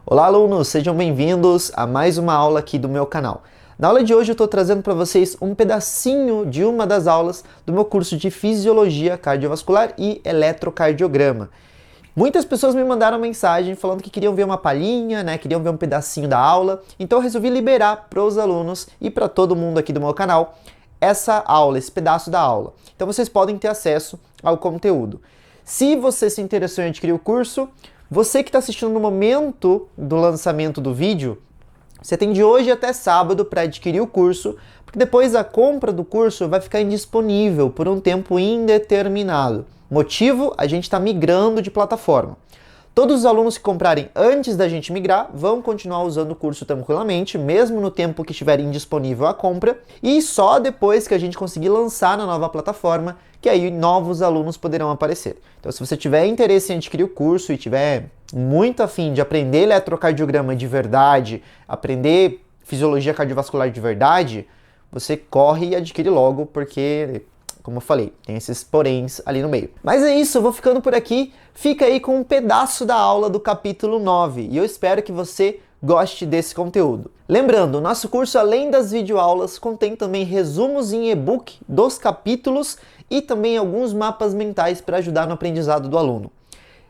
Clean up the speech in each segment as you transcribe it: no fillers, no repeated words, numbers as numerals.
Olá, alunos! Sejam bem-vindos a mais uma aula aqui do meu canal. Na aula de hoje eu estou trazendo para vocês um pedacinho de uma das aulas do meu curso de Fisiologia Cardiovascular e Eletrocardiograma. Muitas pessoas me mandaram mensagem falando que queriam ver uma palhinha, queriam ver um pedacinho da aula, então eu resolvi liberar para os alunos e para todo mundo aqui do meu canal essa aula, esse pedaço da aula. Então vocês podem ter acesso ao conteúdo. Se você se interessou em adquirir o curso, você que está assistindo no momento do lançamento do vídeo, você tem de hoje até sábado para adquirir o curso, porque depois a compra do curso vai ficar indisponível por um tempo indeterminado. Motivo? A gente está migrando de plataforma. Todos os alunos que comprarem antes da gente migrar vão continuar usando o curso tranquilamente, mesmo no tempo que estiver indisponível a compra, e só depois que a gente conseguir lançar na nova plataforma, que aí novos alunos poderão aparecer. Então, se você tiver interesse em adquirir o curso e tiver muito afim de aprender eletrocardiograma de verdade, aprender fisiologia cardiovascular de verdade, você corre e adquire logo, porque, como eu falei, tem esses poréns ali no meio. Mas é isso, eu vou ficando por aqui. Fica aí com um pedaço da aula do capítulo 9 e eu espero que você goste desse conteúdo. Lembrando, o nosso curso, além das videoaulas, contém também resumos em e-book dos capítulos e também alguns mapas mentais para ajudar no aprendizado do aluno.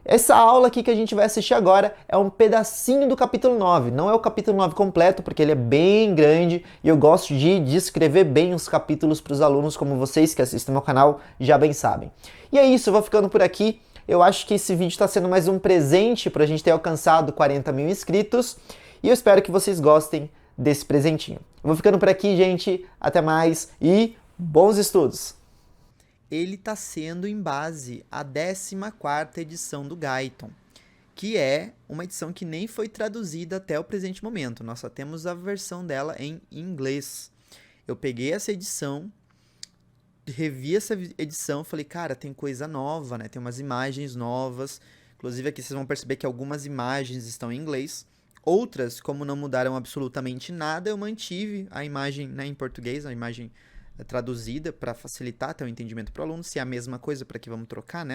Essa aula aqui que a gente vai assistir agora é um pedacinho do capítulo 9, não é o capítulo 9 completo, porque ele é bem grande e eu gosto de descrever bem os capítulos para os alunos, como vocês que assistem meu canal já bem sabem. E é isso, eu vou ficando por aqui. Eu acho que esse vídeo está sendo mais um presente para a gente ter alcançado 40 mil inscritos e eu espero que vocês gostem desse presentinho. Eu vou ficando por aqui, gente. Até mais e bons estudos! Ele está sendo em base à 14ª edição do Guyton, que é uma edição que nem foi traduzida até o presente momento. Nós só temos a versão dela em inglês. Eu peguei essa edição, revi essa edição, falei, cara, tem coisa nova, tem umas imagens novas. Inclusive aqui vocês vão perceber que algumas imagens estão em inglês. Outras, como não mudaram absolutamente nada, eu mantive a imagem em português, a imagem traduzida para facilitar até o entendimento para o aluno. Se é a mesma coisa, para que vamos trocar,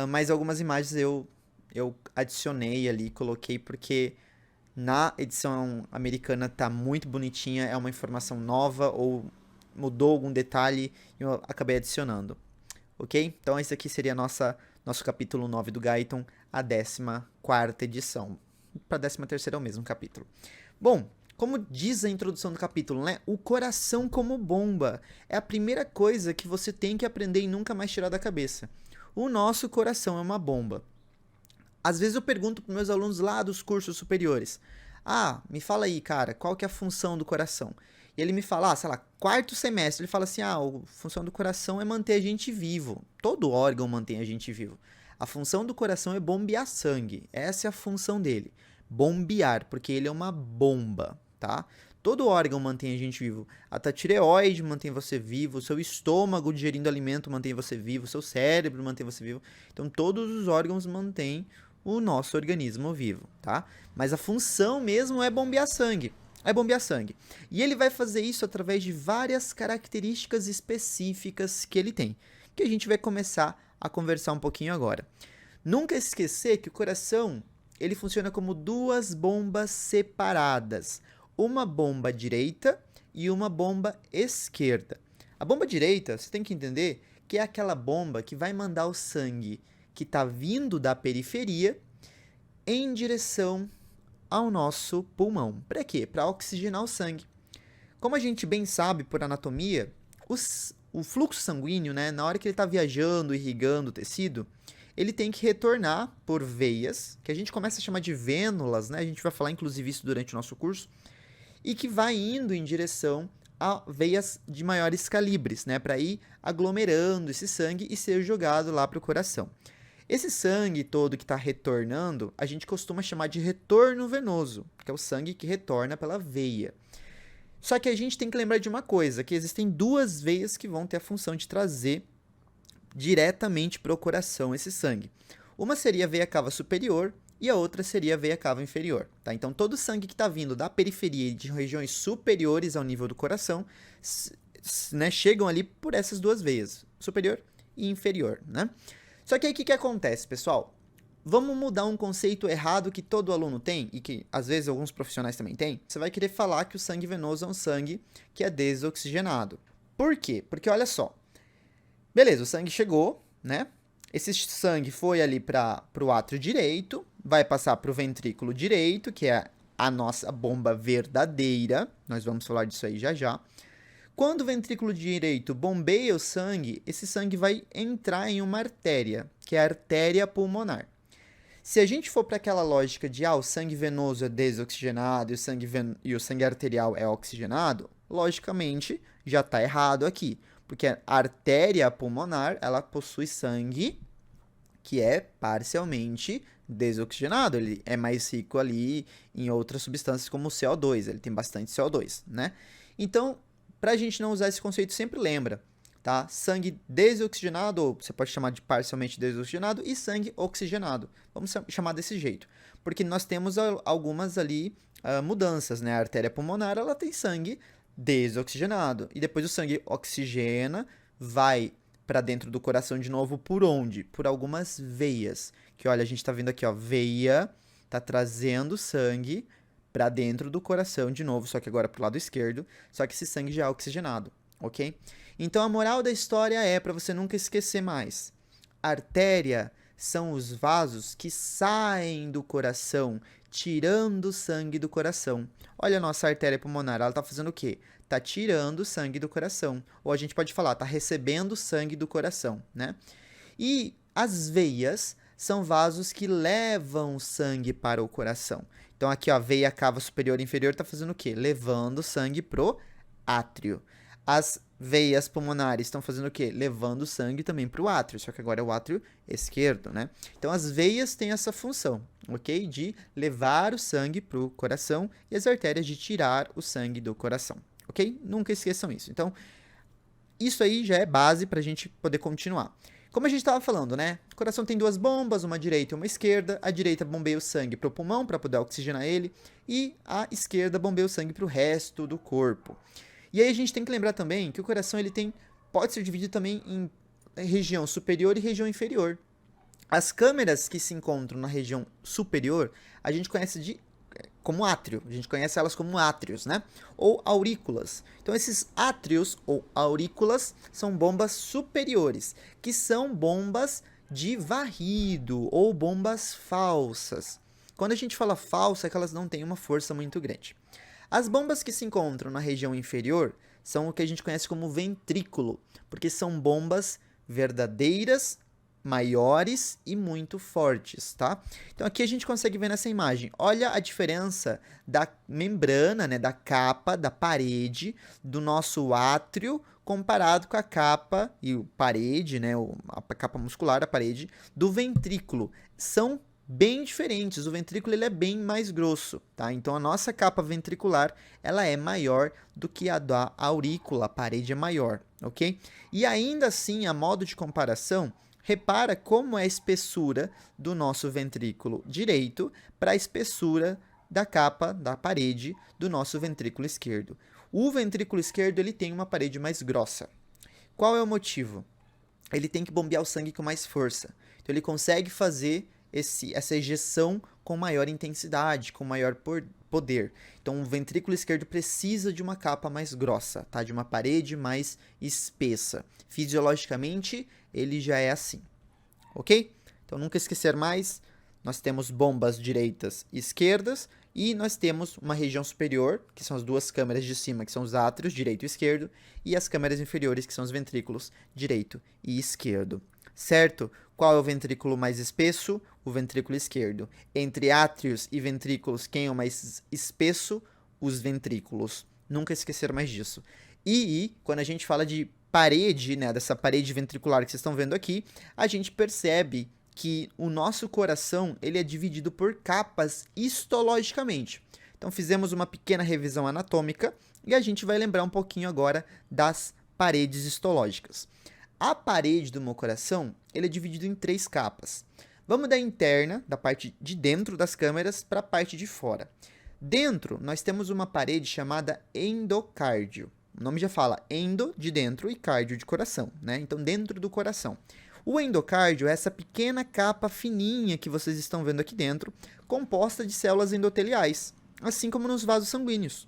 mas algumas imagens eu adicionei ali, coloquei porque na edição americana tá muito bonitinha, é uma informação nova ou mudou algum detalhe e eu acabei adicionando, ok? Então esse aqui seria nosso capítulo 9 do Guyton, a 14ª edição. Para a 13ª é o mesmo capítulo. Bom, como diz a introdução do capítulo, o coração como bomba é a primeira coisa que você tem que aprender e nunca mais tirar da cabeça. O nosso coração é uma bomba. Às vezes eu pergunto para meus alunos lá dos cursos superiores, me fala aí, cara, qual que é a função do coração? E ele me fala, sei lá, 4º semestre, ele fala assim, a função do coração é manter a gente vivo. Todo órgão mantém a gente vivo. A função do coração é bombear sangue, essa é a função dele. Bombear, porque ele é uma bomba, tá? Todo órgão mantém a gente vivo. A tireoide mantém você vivo, o seu estômago digerindo alimento mantém você vivo, o seu cérebro mantém você vivo. Então, todos os órgãos mantêm o nosso organismo vivo, tá? Mas a função mesmo é bombear sangue. E ele vai fazer isso através de várias características específicas que ele tem, que a gente vai começar a conversar um pouquinho agora. Nunca esquecer que o coração, ele funciona como duas bombas separadas. Uma bomba direita e uma bomba esquerda. A bomba direita, você tem que entender que é aquela bomba que vai mandar o sangue que está vindo da periferia em direção ao nosso pulmão. Para quê? Para oxigenar o sangue. Como a gente bem sabe por anatomia, o fluxo sanguíneo, na hora que ele está viajando, irrigando o tecido, ele tem que retornar por veias, que a gente começa a chamar de vênulas, a gente vai falar inclusive isso durante o nosso curso, e que vai indo em direção a veias de maiores calibres, para ir aglomerando esse sangue e ser jogado lá para o coração. Esse sangue todo que está retornando, a gente costuma chamar de retorno venoso, que é o sangue que retorna pela veia. Só que a gente tem que lembrar de uma coisa, que existem duas veias que vão ter a função de trazer diretamente para o coração esse sangue. Uma seria a veia cava superior e a outra seria a veia cava inferior. Tá? Então, todo o sangue que está vindo da periferia e de regiões superiores ao nível do coração chegam ali por essas duas veias, superior e inferior. Só que aí o que acontece, pessoal? vamos mudar um conceito errado que todo aluno tem e que às vezes alguns profissionais também têm. Você vai querer falar que o sangue venoso é um sangue que é desoxigenado. Por quê? Porque olha só. Beleza, o sangue chegou, né? Esse sangue foi ali para o átrio direito, vai passar para o ventrículo direito, que é a nossa bomba verdadeira. Nós vamos falar disso aí já já. Quando o ventrículo direito bombeia o sangue, esse sangue vai entrar em uma artéria, que é a artéria pulmonar. Se a gente for para aquela lógica de o sangue venoso é desoxigenado e o sangue arterial é oxigenado, logicamente já está errado aqui, porque a artéria pulmonar ela possui sangue que é parcialmente desoxigenado, ele é mais rico ali em outras substâncias como o CO2, ele tem bastante CO2, né? Então, para a gente não usar esse conceito, sempre lembra, tá? Sangue desoxigenado, ou você pode chamar de parcialmente desoxigenado, e sangue oxigenado. Vamos chamar desse jeito. Porque nós temos algumas ali mudanças, né? A artéria pulmonar, ela tem sangue desoxigenado. E depois o sangue oxigena, vai para dentro do coração de novo, por onde? Por algumas veias. Que olha, a gente está vendo aqui, ó, veia, tá trazendo sangue para dentro do coração de novo, só que agora para o lado esquerdo, só que esse sangue já é oxigenado, ok? Então a moral da história é, para você nunca esquecer mais, artéria são os vasos que saem do coração, tirando sangue do coração. Olha a nossa artéria pulmonar, ela está fazendo o quê? Está tirando sangue do coração. Ou a gente pode falar, está recebendo sangue do coração, né? E as veias são vasos que levam sangue para o coração. Então aqui, ó, a veia cava superior e inferior está fazendo o quê? Levando sangue pro átrio. As veias pulmonares estão fazendo o quê? Levando sangue também para o átrio, só que agora é o átrio esquerdo, né? Então as veias têm essa função, ok? De levar o sangue para o coração e as artérias de tirar o sangue do coração, ok? Nunca esqueçam isso. Então, isso aí já é base para a gente poder continuar. Como a gente estava falando, né? O coração tem duas bombas, uma direita e uma esquerda. A direita bombeia o sangue para o pulmão, para poder oxigenar ele. E a esquerda bombeia o sangue para o resto do corpo. E aí a gente tem que lembrar também que o coração ele pode ser dividido também em região superior e região inferior. As câmeras que se encontram na região superior, a gente conhece como átrio. A gente conhece elas como átrios, né? Ou aurículas. Então, esses átrios ou aurículas são bombas superiores, que são bombas de varrido ou bombas falsas. Quando a gente fala falsa, é que elas não têm uma força muito grande. As bombas que se encontram na região inferior são o que a gente conhece como ventrículo, porque são bombas verdadeiras, maiores e muito fortes, tá? Então aqui a gente consegue ver nessa imagem, olha a diferença da membrana, né, da capa, da parede do nosso átrio comparado com a capa e parede, né, a capa muscular da parede do ventrículo. São bem diferentes, o ventrículo ele é bem mais grosso, tá? Então a nossa capa ventricular, ela é maior do que a da aurícula, a parede é maior, ok? E ainda assim, a modo de comparação, repara como é a espessura do nosso ventrículo direito para a espessura da capa da parede do nosso ventrículo esquerdo. O ventrículo esquerdo ele tem uma parede mais grossa. Qual é o motivo? Ele tem que bombear o sangue com mais força. Então ele consegue fazer essa ejeção com maior intensidade, com maior poder. Então o ventrículo esquerdo precisa de uma capa mais grossa, tá? De uma parede mais espessa. Fisiologicamente, ele já é assim, ok? Então nunca esquecer mais, nós temos bombas direitas e esquerdas, e nós temos uma região superior, que são as duas câmeras de cima, que são os átrios, direito e esquerdo, e as câmeras inferiores, que são os ventrículos, direito e esquerdo. Certo? Qual é o ventrículo mais espesso? O ventrículo esquerdo. Entre átrios e ventrículos, quem é o mais espesso? Os ventrículos. Nunca esquecer mais disso. E quando a gente fala de parede, né, dessa parede ventricular que vocês estão vendo aqui, a gente percebe que o nosso coração ele é dividido por capas histologicamente. Então fizemos uma pequena revisão anatômica e a gente vai lembrar um pouquinho agora das paredes histológicas. A parede do meu coração ele é dividido em 3 capas. Vamos da interna, da parte de dentro das câmeras, para a parte de fora. Dentro, nós temos uma parede chamada endocárdio. O nome já fala endo, de dentro, e cardio, de coração, né? Então, dentro do coração. O endocárdio é essa pequena capa fininha que vocês estão vendo aqui dentro, composta de células endoteliais, assim como nos vasos sanguíneos.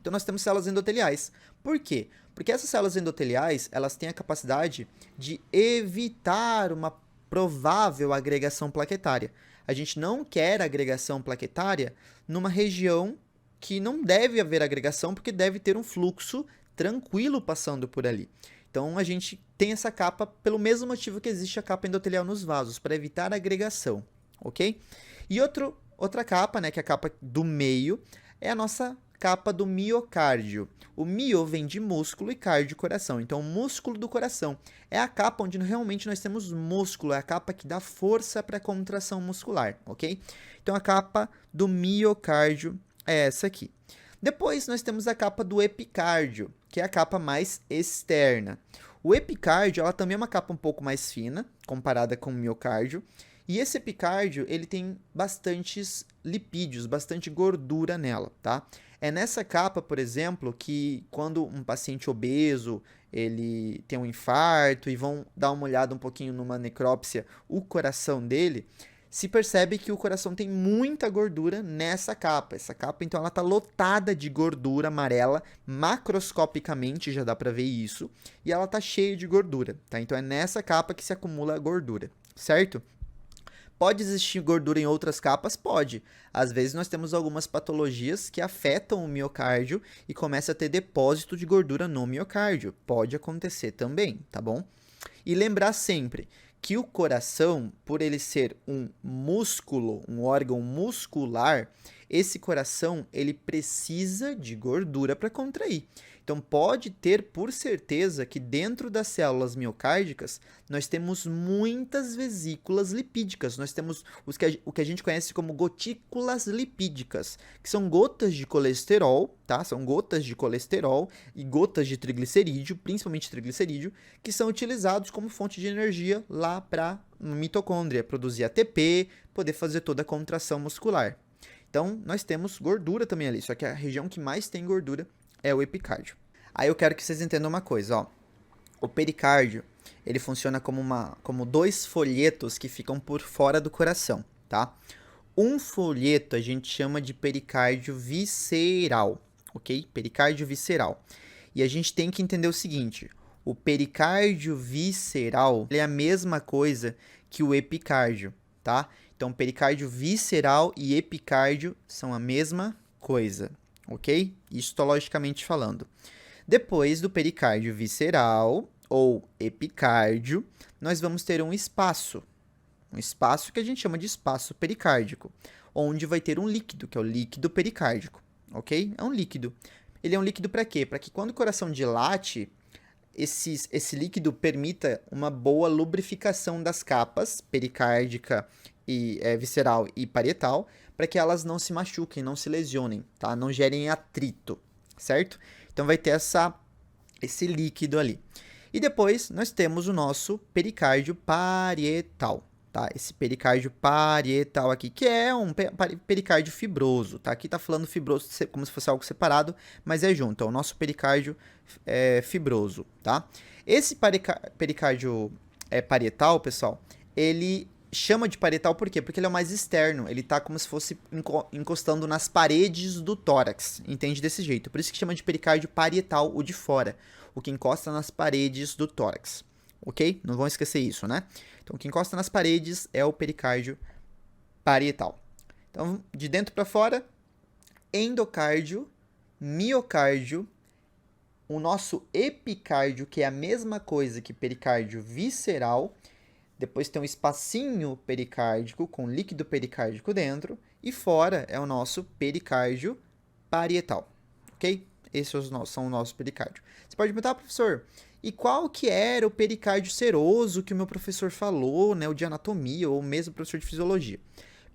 Então nós temos células endoteliais. Por quê? Porque essas células endoteliais, elas têm a capacidade de evitar uma provável agregação plaquetária. A gente não quer agregação plaquetária numa região que não deve haver agregação, porque deve ter um fluxo tranquilo passando por ali. Então a gente tem essa capa pelo mesmo motivo que existe a capa endotelial nos vasos, para evitar agregação, ok? E outra capa, né, que é a capa do meio, é a nossa capa do miocárdio. O mio vem de músculo e cardio, coração. Então, o músculo do coração é a capa onde realmente nós temos músculo, é a capa que dá força para a contração muscular, ok? Então, a capa do miocárdio é essa aqui. Depois, nós temos a capa do epicárdio, que é a capa mais externa. O epicárdio, ela também é uma capa um pouco mais fina, comparada com o miocárdio. E esse epicárdio, ele tem bastantes lipídios, bastante gordura nela, tá? É nessa capa, por exemplo, que quando um paciente obeso, ele tem um infarto e vão dar uma olhada um pouquinho numa necrópsia, o coração dele, se percebe que o coração tem muita gordura nessa capa. Essa capa, então, ela tá lotada de gordura amarela, macroscopicamente já dá para ver isso, e ela tá cheia de gordura, tá? Então, é nessa capa que se acumula a gordura, certo? Pode existir gordura em outras capas? Pode. Às vezes nós temos algumas patologias que afetam o miocárdio e começa a ter depósito de gordura no miocárdio. Pode acontecer também, tá bom? E lembrar sempre que o coração, por ele ser um músculo, um órgão muscular, esse coração ele precisa de gordura para contrair. Então pode ter por certeza que dentro das células miocárdicas nós temos muitas vesículas lipídicas. Nós temos o que a gente conhece como gotículas lipídicas, que são gotas de colesterol, tá? São gotas de colesterol e gotas de triglicerídeo, principalmente triglicerídeo, que são utilizados como fonte de energia lá para a mitocôndria, produzir ATP, poder fazer toda a contração muscular. Então, nós temos gordura também ali, só que a região que mais tem gordura é o epicárdio. Aí eu quero que vocês entendam uma coisa, ó. O pericárdio, ele funciona como dois folhetos que ficam por fora do coração, tá? Um folheto a gente chama de pericárdio visceral, ok? Pericárdio visceral. E a gente tem que entender o seguinte, o pericárdio visceral é a mesma coisa que o epicárdio, tá? Então, pericárdio visceral e epicárdio são a mesma coisa, ok? Histologicamente falando. Depois do pericárdio visceral ou epicárdio, nós vamos ter um espaço que a gente chama de espaço pericárdico, onde vai ter um líquido, que é o líquido pericárdico, ok? É um líquido. Ele é um líquido para quê? Para que quando o coração dilate, esse líquido permita uma boa lubrificação das capas pericárdica e visceral e parietal, para que elas não se machuquem, não se lesionem, tá? Não gerem atrito, certo? Então vai ter esse líquido ali. E depois nós temos o nosso pericárdio parietal, tá? Esse pericárdio parietal aqui, que é um pericárdio fibroso, tá? Aqui tá falando fibroso como se fosse algo separado, mas é junto, é o nosso pericárdio fibroso, tá? Esse pericárdio parietal, pessoal, ele chama de parietal por quê? Porque ele é o mais externo, ele tá como se fosse encostando nas paredes do tórax, entende desse jeito? Por isso que chama de pericárdio parietal, o de fora, o que encosta nas paredes do tórax, ok? Não vão esquecer isso, né? Então, o que encosta nas paredes é o pericárdio parietal. Então, de dentro para fora, endocárdio, miocárdio, o nosso epicárdio, que é a mesma coisa que pericárdio visceral. Depois tem um espacinho pericárdico com líquido pericárdico dentro. E fora é o nosso pericárdio parietal, ok? Esses são o nosso pericárdio. Você pode perguntar, professor, e qual que era o pericárdio seroso que o meu professor falou, né? O de anatomia ou mesmo o professor de fisiologia.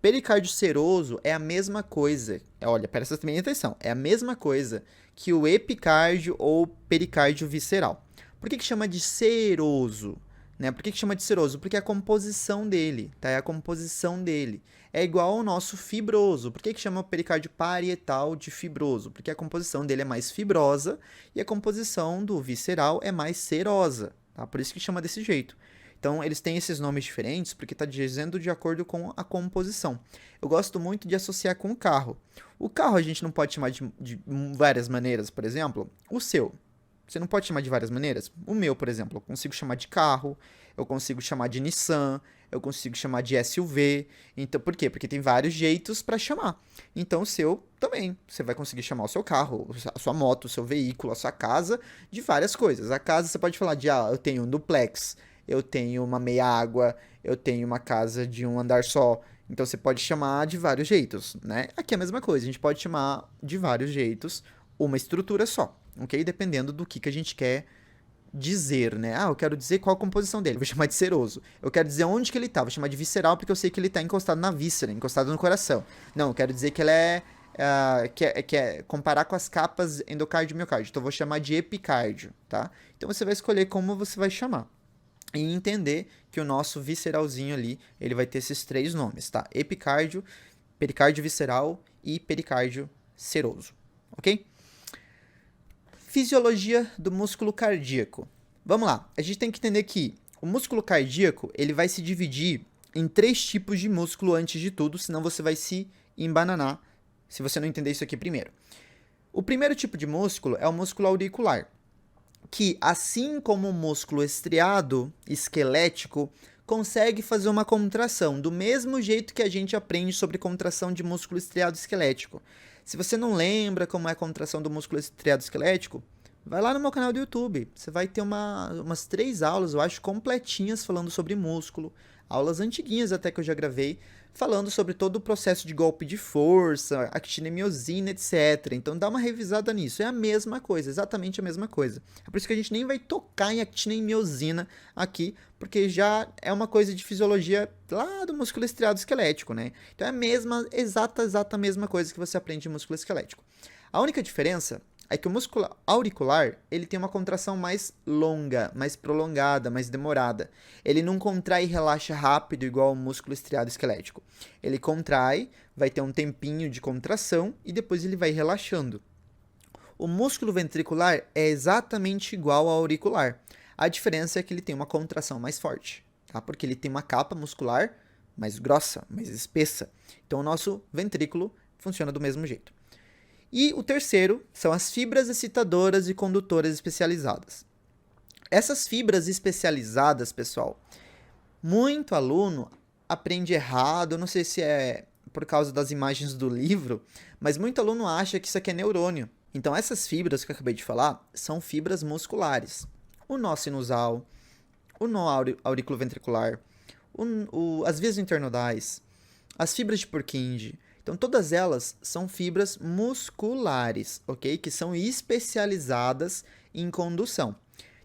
Pericárdio seroso é a mesma coisa. Olha, presta também atenção. É a mesma coisa que o epicárdio ou pericárdio visceral. Por que chama de seroso? Né? Por que chama de seroso? Porque é a composição dele, tá? É a composição dele. É igual ao nosso fibroso. Por que chama o pericárdio parietal de fibroso? Porque a composição dele é mais fibrosa e a composição do visceral é mais serosa, tá? Por isso que chama desse jeito. Então, eles têm esses nomes diferentes porque está dizendo de acordo com a composição. Eu gosto muito de associar com o carro. O carro a gente não pode chamar de várias maneiras, por exemplo. O seu, você não pode chamar de várias maneiras? O meu, por exemplo, eu consigo chamar de carro, eu consigo chamar de Nissan, eu consigo chamar de SUV. Então, por quê? Porque tem vários jeitos para chamar. Então, o seu também. Você vai conseguir chamar o seu carro, a sua moto, o seu veículo, a sua casa, de várias coisas. A casa você pode falar de, eu tenho um duplex, eu tenho uma meia-água, eu tenho uma casa de um andar só. Então, você pode chamar de vários jeitos, né? Aqui é a mesma coisa, a gente pode chamar de vários jeitos uma estrutura só, ok? Dependendo do que a gente quer dizer, né? Eu quero dizer qual a composição dele, vou chamar de seroso. Eu quero dizer onde que ele tá, vou chamar de visceral porque eu sei que ele tá encostado na víscera, encostado no coração. Não, eu quero dizer que ele é comparar com as capas endocárdio e miocárdio. Então eu vou chamar de epicárdio, tá? Então você vai escolher como você vai chamar. E entender que o nosso visceralzinho ali, ele vai ter esses 3 nomes, tá? Epicárdio, pericárdio visceral e pericárdio seroso, ok? Fisiologia do músculo cardíaco. Vamos lá, a gente tem que entender que o músculo cardíaco, ele vai se dividir em 3 tipos de músculo antes de tudo, senão você vai se embananar se você não entender isso aqui primeiro. O primeiro tipo de músculo é o músculo auricular, que, assim como o músculo estriado esquelético, consegue fazer uma contração, do mesmo jeito que a gente aprende sobre contração de músculo estriado esquelético. Se você não lembra como é a contração do músculo estriado esquelético, vai lá no meu canal do YouTube. Você vai ter umas 3 aulas, eu acho, completinhas falando sobre músculo. Aulas antiguinhas até que eu já gravei, falando sobre todo o processo de golpe de força, actina e miosina, etc. Então dá uma revisada nisso. É a mesma coisa, exatamente a mesma coisa. É por isso que a gente nem vai tocar em actina e miosina aqui, porque já é uma coisa de fisiologia lá do músculo estriado esquelético, né? Então é a mesma, exata mesma coisa que você aprende em músculo esquelético. A única diferença é que o músculo auricular, ele tem uma contração mais longa, mais prolongada, mais demorada. Ele não contrai e relaxa rápido igual o músculo estriado esquelético. Ele contrai, vai ter um tempinho de contração e depois ele vai relaxando. O músculo ventricular é exatamente igual ao auricular. A diferença é que ele tem uma contração mais forte, tá? Porque ele tem uma capa muscular mais grossa, mais espessa. Então o nosso ventrículo funciona do mesmo jeito. E o terceiro são as fibras excitadoras e condutoras especializadas. Essas fibras especializadas, pessoal, muito aluno aprende errado, não sei se é por causa das imagens do livro, mas muito aluno acha que isso aqui é neurônio. Então essas fibras que eu acabei de falar são fibras musculares. O nó sinusal, o nó auriculoventricular, as vias internodais, as fibras de Purkinje. Então, todas elas são fibras musculares, ok? Que são especializadas em condução.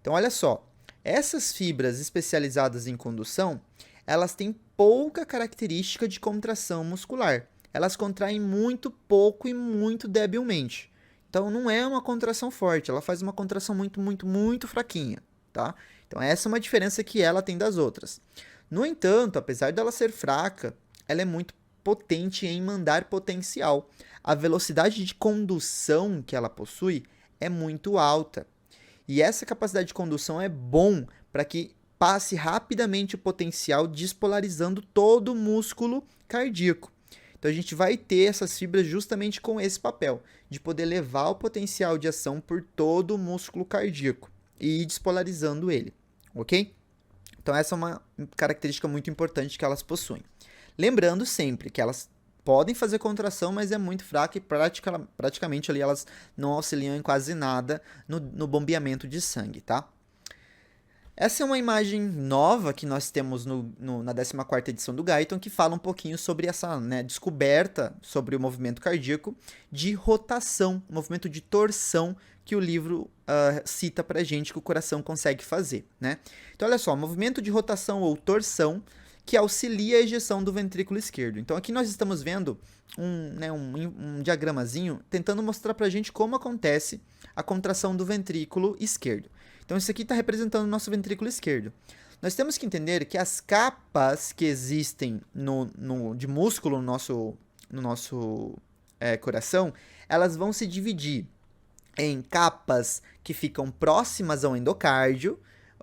Então, olha só, essas fibras especializadas em condução, elas têm pouca característica de contração muscular. Elas contraem muito pouco e muito debilmente. Então, não é uma contração forte, ela faz uma contração muito fraquinha, tá? Então, essa é uma diferença que ela tem das outras. No entanto, apesar dela ser fraca, ela é muito potente em mandar potencial. A velocidade de condução que ela possui é muito alta. E essa capacidade de condução é bom para que passe rapidamente o potencial, despolarizando todo o músculo cardíaco. Então a gente vai ter essas fibras justamente com esse papel, de poder levar o potencial de ação por todo o músculo cardíaco e ir despolarizando ele, ok? Então essa é uma característica muito importante que elas possuem. Lembrando sempre que elas podem fazer contração, mas é muito fraca e praticamente ali elas não auxiliam em quase nada no bombeamento de sangue, tá? Essa é uma imagem nova que nós temos na 14ª edição do Guyton, que fala um pouquinho sobre essa descoberta sobre o movimento cardíaco de rotação, movimento de torção que o livro cita pra gente que o coração consegue fazer, né? Então olha só, movimento de rotação ou torção que auxilia a ejeção do ventrículo esquerdo. Então aqui nós estamos vendo um diagramazinho tentando mostrar pra gente como acontece a contração do ventrículo esquerdo. Então isso aqui está representando o nosso ventrículo esquerdo. Nós temos que entender que as capas que existem de músculo no nosso coração, elas vão se dividir em capas que ficam próximas ao endocárdio,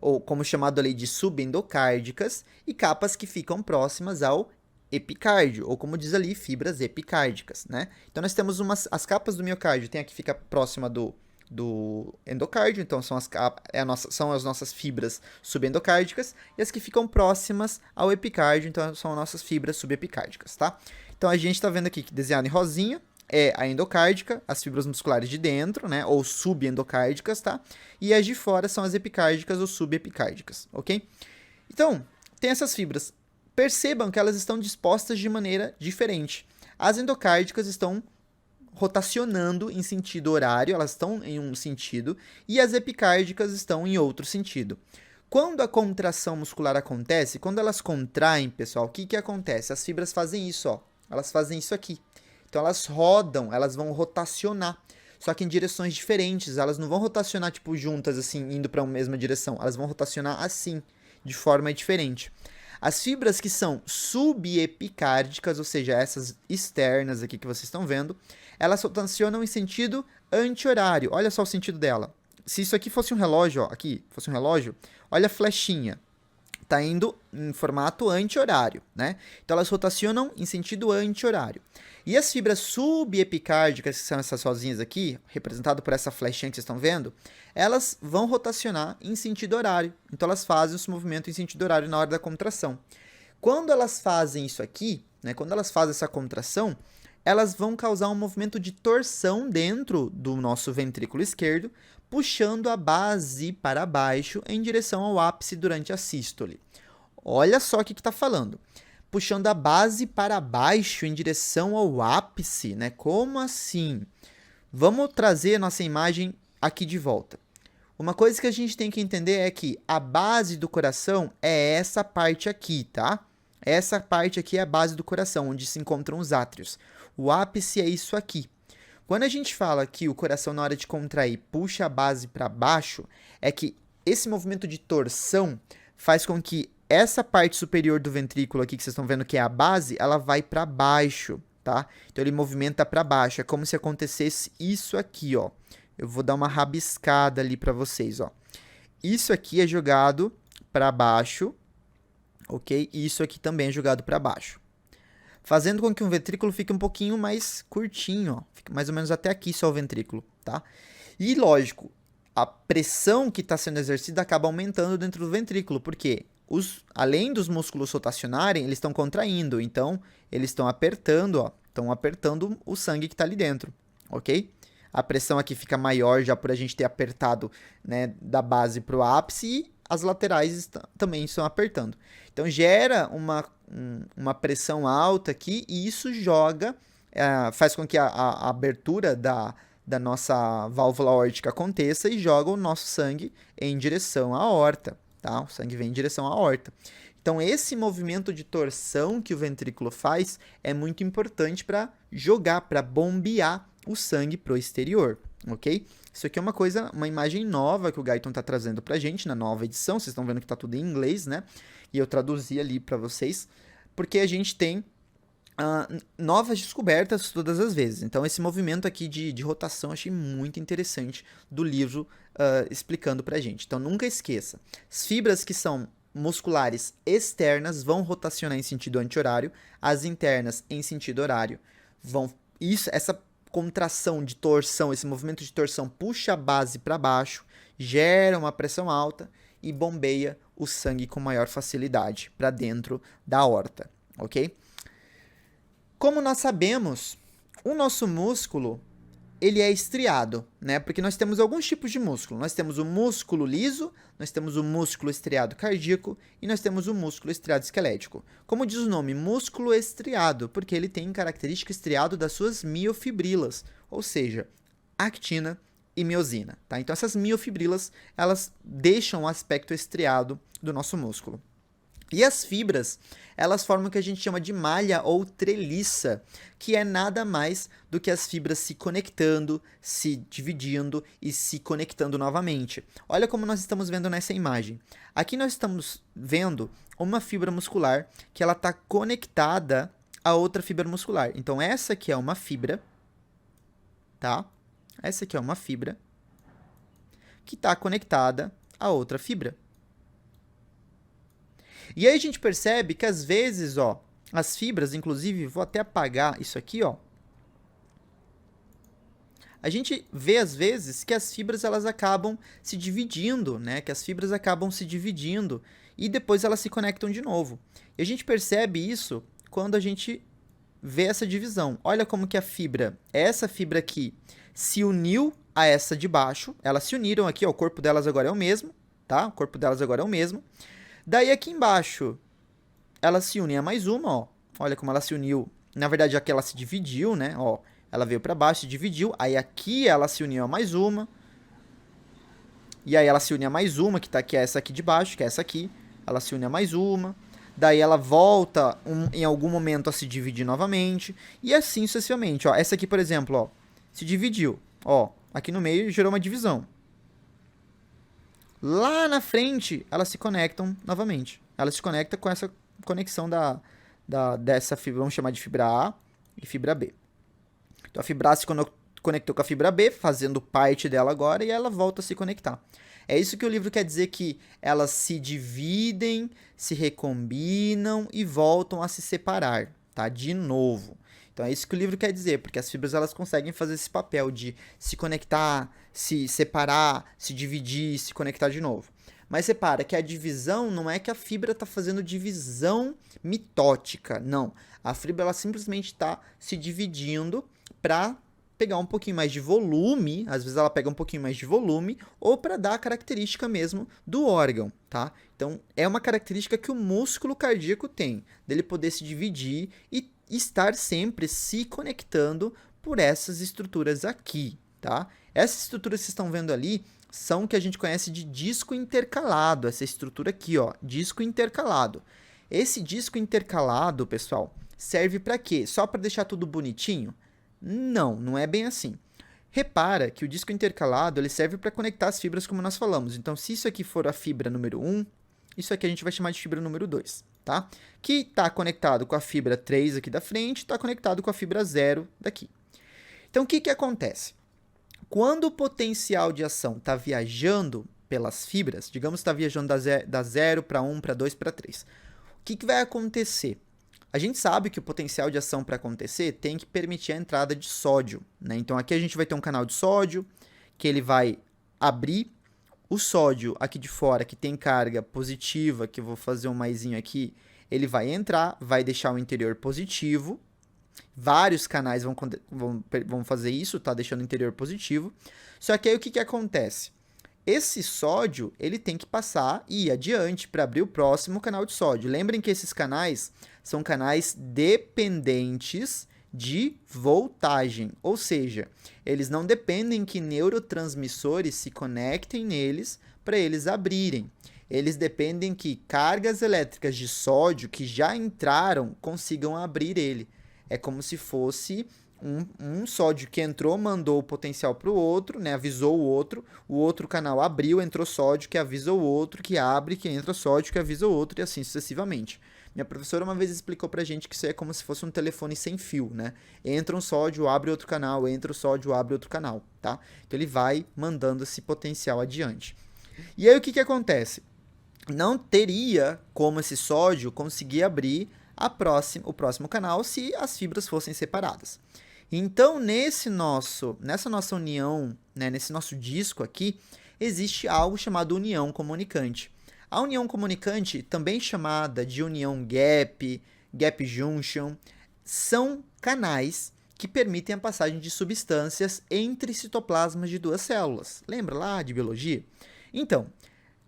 ou como chamado ali de subendocárdicas, e capas que ficam próximas ao epicárdio, ou como diz ali, fibras epicárdicas, né? Então nós temos as capas do miocárdio, tem a que fica próxima do endocárdio, então são as nossas fibras subendocárdicas, e as que ficam próximas ao epicárdio, então são as nossas fibras subepicárdicas, tá? Então a gente está vendo aqui que desenhado em rosinha é a endocárdica, as fibras musculares de dentro, né, ou subendocárdicas, tá? E as de fora são as epicárdicas ou subepicárdicas, ok? Então, tem essas fibras. Percebam que elas estão dispostas de maneira diferente. As endocárdicas estão rotacionando em sentido horário, elas estão em um sentido, e as epicárdicas estão em outro sentido. Quando a contração muscular acontece, quando elas contraem, pessoal, o que acontece? As fibras fazem isso, ó. Elas fazem isso aqui. Então elas rodam, elas vão rotacionar. Só que em direções diferentes, elas não vão rotacionar tipo juntas assim, indo para uma mesma direção. Elas vão rotacionar assim, de forma diferente. As fibras que são subepicárdicas, ou seja, essas externas aqui que vocês estão vendo, elas rotacionam em sentido anti-horário. Olha só o sentido dela. Se isso aqui fosse um relógio, ó, aqui fosse um relógio, olha a flechinha. Está indo em formato anti-horário, né? Então elas rotacionam em sentido anti-horário. E as fibras subepicárdicas, que são essas sozinhas aqui, representado por essa flechinha que vocês estão vendo, elas vão rotacionar em sentido horário. Então elas fazem esse movimento em sentido horário na hora da contração. Quando elas fazem isso aqui, né, quando elas fazem essa contração, elas vão causar um movimento de torção dentro do nosso ventrículo esquerdo, puxando a base para baixo em direção ao ápice durante a sístole. Olha só o que está falando. Puxando a base para baixo em direção ao ápice, né? Como assim? Vamos trazer a nossa imagem aqui de volta. Uma coisa que a gente tem que entender é que a base do coração é essa parte aqui, tá? Essa parte aqui é a base do coração, onde se encontram os átrios. O ápice é isso aqui. Quando a gente fala que o coração, na hora de contrair, puxa a base para baixo, é que esse movimento de torção faz com que essa parte superior do ventrículo aqui, que vocês estão vendo que é a base, ela vai para baixo, tá? Então ele movimenta para baixo. É como se acontecesse isso aqui, ó. Eu vou dar uma rabiscada ali para vocês, ó. Isso aqui é jogado para baixo, ok? E isso aqui também é jogado para baixo, fazendo com que o ventrículo fique um pouquinho mais curtinho, ó. Fica mais ou menos até aqui só o ventrículo, tá? E lógico, a pressão que está sendo exercida acaba aumentando dentro do ventrículo, porque além dos músculos rotacionarem, eles estão contraindo, então eles estão apertando, ó, estão apertando o sangue que está ali dentro, ok? A pressão aqui fica maior já por a gente ter apertado, né, da base para o ápice, e as laterais também estão apertando. Então gera uma pressão alta aqui, e isso joga, faz com que a abertura da nossa válvula aórtica aconteça e joga o nosso sangue em direção à aorta, tá? O sangue vem em direção à aorta. Então esse movimento de torção que o ventrículo faz é muito importante para jogar, para bombear o sangue para o exterior, ok? Isso aqui é uma imagem nova que o Guyton está trazendo para a gente na nova edição. Vocês estão vendo que está tudo em inglês, né? E eu traduzi ali para vocês, porque a gente tem novas descobertas todas as vezes. Então esse movimento aqui de rotação eu achei muito interessante do livro explicando para a gente. Então nunca esqueça, as fibras que são musculares externas vão rotacionar em sentido anti-horário, as internas em sentido horário. Essa contração de torção, esse movimento de torção puxa a base para baixo, gera uma pressão alta e bombeia o sangue com maior facilidade para dentro da aorta, ok? Como nós sabemos, o nosso músculo ele é estriado, né? Porque nós temos alguns tipos de músculo. Nós temos o músculo liso, nós temos o músculo estriado cardíaco e nós temos o músculo estriado esquelético. Como diz o nome, músculo estriado, porque ele tem característica estriado das suas miofibrilas, ou seja, actina e miosina, tá? Então essas miofibrilas, elas deixam o aspecto estriado do nosso músculo. E as fibras, elas formam o que a gente chama de malha ou treliça, que é nada mais do que as fibras se conectando, se dividindo e se conectando novamente. Olha como nós estamos vendo nessa imagem. Aqui nós estamos vendo uma fibra muscular que ela está conectada a outra fibra muscular. Então essa aqui é uma fibra, tá? Essa aqui é uma fibra que está conectada a outra fibra. E aí a gente percebe que às vezes, ó, as fibras, inclusive, vou até apagar isso aqui, ó. A gente vê às vezes que as fibras elas acabam se dividindo, né? Que as fibras acabam se dividindo e depois elas se conectam de novo. E a gente percebe isso quando a gente vê essa divisão. Olha como que a fibra, essa fibra aqui, se uniu a essa de baixo. Elas se uniram aqui, ó, o corpo delas agora é o mesmo, tá? O corpo delas agora é o mesmo. Daí aqui embaixo, elas se unem a mais uma, ó. Olha como ela se uniu. Na verdade, aqui ela se dividiu, né? Ó, ela veio para baixo, se dividiu. Aí aqui ela se uniu a mais uma. E aí ela se une a mais uma, que tá aqui, é essa aqui de baixo, que é essa aqui. Ela se une a mais uma. Daí ela volta em algum momento a se dividir novamente. E assim sucessivamente, ó. Essa aqui, por exemplo, ó, se dividiu. Ó, aqui no meio gerou uma divisão. Lá na frente, elas se conectam novamente. Elas se conectam com essa conexão dessa fibra, vamos chamar de fibra A e fibra B. Então a fibra A se conectou com a fibra B, fazendo parte dela agora, e ela volta a se conectar. É isso que o livro quer dizer, que elas se dividem, se recombinam e voltam a se separar, tá? De novo. Então é isso que o livro quer dizer, porque as fibras elas conseguem fazer esse papel de se conectar, se separar, se dividir, se conectar de novo. Mas repara que a divisão não é que a fibra está fazendo divisão mitótica, não. A fibra ela simplesmente está se dividindo para pegar um pouquinho mais de volume, às vezes ela pega um pouquinho mais de volume, ou para dar a característica mesmo do órgão, tá? Então, é uma característica que o músculo cardíaco tem, dele poder se dividir e estar sempre se conectando por essas estruturas aqui, tá? Essas estruturas que vocês estão vendo ali são o que a gente conhece de disco intercalado, essa estrutura aqui, ó, disco intercalado. Esse disco intercalado, pessoal, serve para quê? Só para deixar tudo bonitinho? Não, não é bem assim. Repara que o disco intercalado ele serve para conectar as fibras como nós falamos. Então, se isso aqui for a fibra número 1, isso aqui a gente vai chamar de fibra número 2, tá? Que está conectado com a fibra 3 aqui da frente, está conectado com a fibra 0 daqui. Então, o que acontece? Quando o potencial de ação está viajando pelas fibras, digamos que está viajando da 0 para 1, para 2, para 3, o que vai acontecer? A gente sabe que o potencial de ação para acontecer tem que permitir a entrada de sódio, né? Então aqui a gente vai ter um canal de sódio, que ele vai abrir o sódio aqui de fora, que tem carga positiva, que eu vou fazer um maisinho aqui, ele vai entrar, vai deixar o interior positivo. Vários canais vão fazer isso, tá? Deixando o interior positivo. Só que aí o que acontece? Esse sódio, ele tem que passar e ir adiante para abrir o próximo canal de sódio. Lembrem que esses canais são canais dependentes de voltagem, ou seja, eles não dependem que neurotransmissores se conectem neles para eles abrirem. Eles dependem que cargas elétricas de sódio que já entraram consigam abrir ele. É como se fosse um sódio que entrou, mandou o potencial para o outro, né, avisou o outro canal abriu, entrou sódio, que avisa o outro, que abre, que entra sódio, que avisa o outro, e assim sucessivamente. Minha professora uma vez explicou pra gente que isso é como se fosse um telefone sem fio, né? Entra um sódio, abre outro canal, entra o sódio, abre outro canal, tá? Então ele vai mandando esse potencial adiante. E aí o que acontece? Não teria como esse sódio conseguir abrir o próximo canal se as fibras fossem separadas. Então, nessa nossa união, né, nesse nosso disco aqui, existe algo chamado união comunicante. A união comunicante, também chamada de união gap junction, são canais que permitem a passagem de substâncias entre citoplasmas de duas células. Lembra lá de biologia? Então,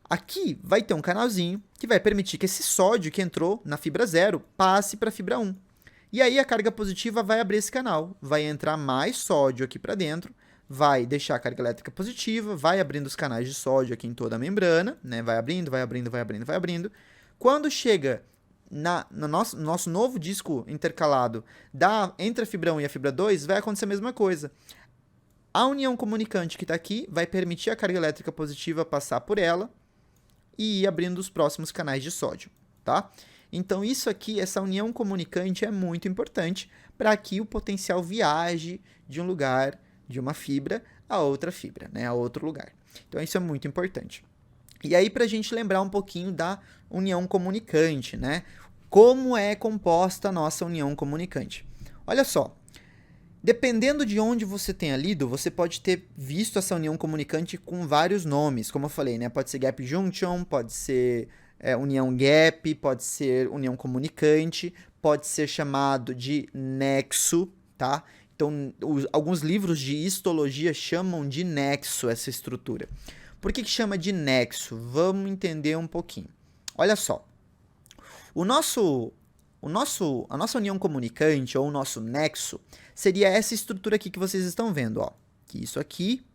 aqui vai ter um canalzinho que vai permitir que esse sódio que entrou na fibra 0 passe para a fibra 1. E aí a carga positiva vai abrir esse canal, vai entrar mais sódio aqui para dentro, vai deixar a carga elétrica positiva, vai abrindo os canais de sódio aqui em toda a membrana, né? Vai abrindo, vai abrindo, vai abrindo, vai abrindo. Quando chega no nosso novo disco intercalado entre a fibra 1 e a fibra 2, vai acontecer a mesma coisa. A união comunicante que está aqui vai permitir a carga elétrica positiva passar por ela e ir abrindo os próximos canais de sódio, tá? Então, isso aqui, essa união comunicante é muito importante para que o potencial viaje de um lugar, de uma fibra, a outra fibra, né, a outro lugar. Então, isso é muito importante. E aí, para a gente lembrar um pouquinho da união comunicante, né? Como é composta a nossa união comunicante? Olha só, dependendo de onde você tenha lido, você pode ter visto essa união comunicante com vários nomes, como eu falei, né? Pode ser gap junction, pode ser união gap, pode ser união comunicante, pode ser chamado de nexo, tá? Então, alguns livros de histologia chamam de nexo essa estrutura. Por que chama de nexo? Vamos entender um pouquinho. Olha só, a nossa união comunicante, ou o nosso nexo, seria essa estrutura aqui que vocês estão vendo, ó. Que isso aqui,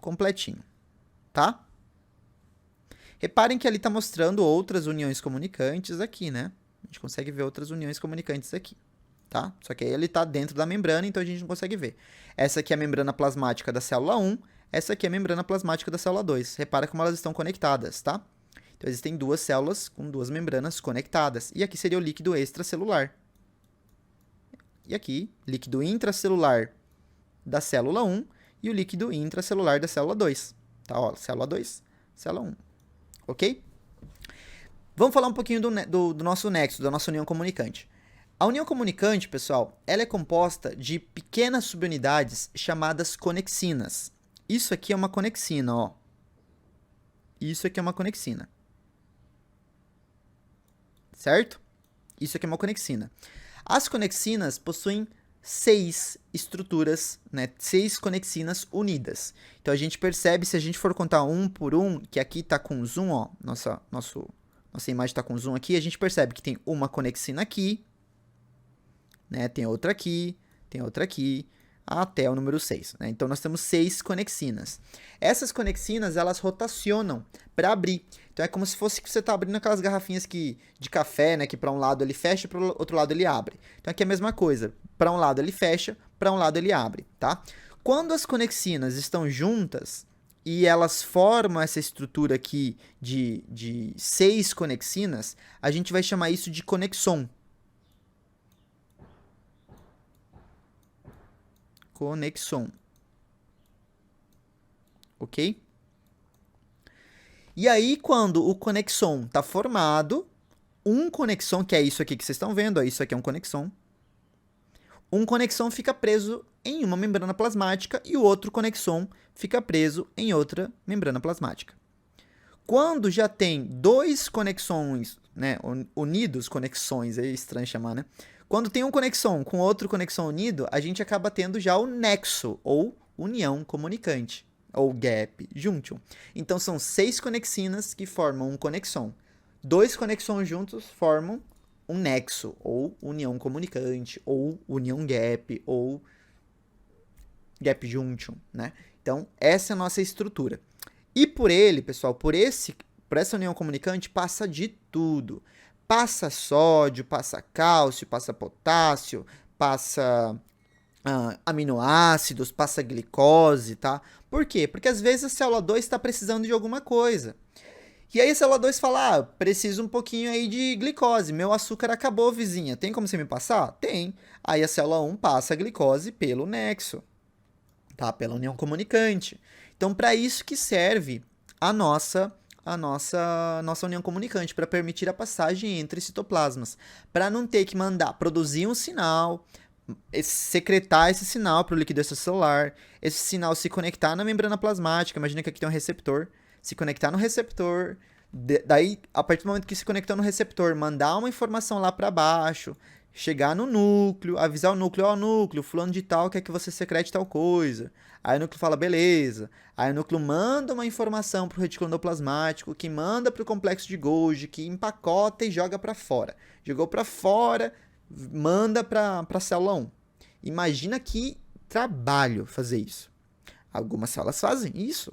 completinho, tá? Reparem que ali está mostrando outras uniões comunicantes aqui, né? A gente consegue ver outras uniões comunicantes aqui, tá? Só que aí ele está dentro da membrana, então a gente não consegue ver. Essa aqui é a membrana plasmática da célula 1, essa aqui é a membrana plasmática da célula 2. Repara como elas estão conectadas, tá? Então, existem duas células com duas membranas conectadas. E aqui seria o líquido extracelular. E aqui, líquido intracelular da célula 1 e o líquido intracelular da célula 2. Tá, ó, célula 2, célula 1. Ok? Vamos falar um pouquinho do nosso nexo, da nossa união comunicante. A união comunicante, pessoal, ela é composta de pequenas subunidades chamadas conexinas. Isso aqui é uma conexina, ó. Isso aqui é uma conexina. Certo? Isso aqui é uma conexina. As conexinas possuem 6 estruturas, né? 6 conexinas unidas. Então a gente percebe, se a gente for contar um por um, que aqui está com zoom, ó, nossa imagem está com zoom aqui, a gente percebe que tem uma conexina aqui, né? Tem outra aqui, até o número 6. Né? Então, nós temos 6 conexinas. Essas conexinas, elas rotacionam para abrir. Então, é como se fosse que você está abrindo aquelas garrafinhas de café, né? Que para um lado ele fecha, para o outro lado ele abre. Então, aqui é a mesma coisa. Para um lado ele fecha, para um lado ele abre, tá? Quando as conexinas estão juntas e elas formam essa estrutura aqui de 6 conexinas, a gente vai chamar isso de conexon. Conexon. Ok? E aí, quando o conexon está formado, um conexon, que é isso aqui que vocês estão vendo, ó, isso aqui é um conexon. Um conexon fica preso em uma membrana plasmática e o outro conexon fica preso em outra membrana plasmática. Quando já tem dois conexons, né, unidos, conexões, é estranho chamar, né? Quando tem um conexon com outro conexon unido, a gente acaba tendo já o nexo, ou união comunicante, ou gap junction. Então, são 6 conexinas que formam um conexon. 2 conexons juntos formam um nexo, ou união comunicante, ou união gap, ou gap junction, né? Então, essa é a nossa estrutura. E por ele, pessoal, por essa união comunicante, passa de tudo. Passa sódio, passa cálcio, passa potássio, passa aminoácidos, passa glicose, tá? Por quê? Porque às vezes a célula 2 está precisando de alguma coisa. E aí a célula 2 fala, preciso um pouquinho aí de glicose, meu açúcar acabou, vizinha, tem como você me passar? Tem. Aí a célula 1 passa a glicose pelo nexo, tá? Pela união comunicante. Então, para isso que serve a nossa união comunicante, para permitir a passagem entre citoplasmas, para não ter que produzir um sinal, secretar esse sinal para o líquido extracelular, esse sinal se conectar na membrana plasmática, imagina que aqui tem um receptor, se conectar no receptor, daí, a partir do momento que se conectou no receptor, mandar uma informação lá para baixo, chegar no núcleo, avisar o núcleo, ó, núcleo, fulano de tal quer que você secrete tal coisa. Aí o núcleo fala, beleza. Aí o núcleo manda uma informação para o retículo endoplasmático, que manda para o complexo de Golgi, que empacota e joga para fora. Jogou para fora, manda para a célula 1. Imagina que trabalho fazer isso. Algumas células fazem isso.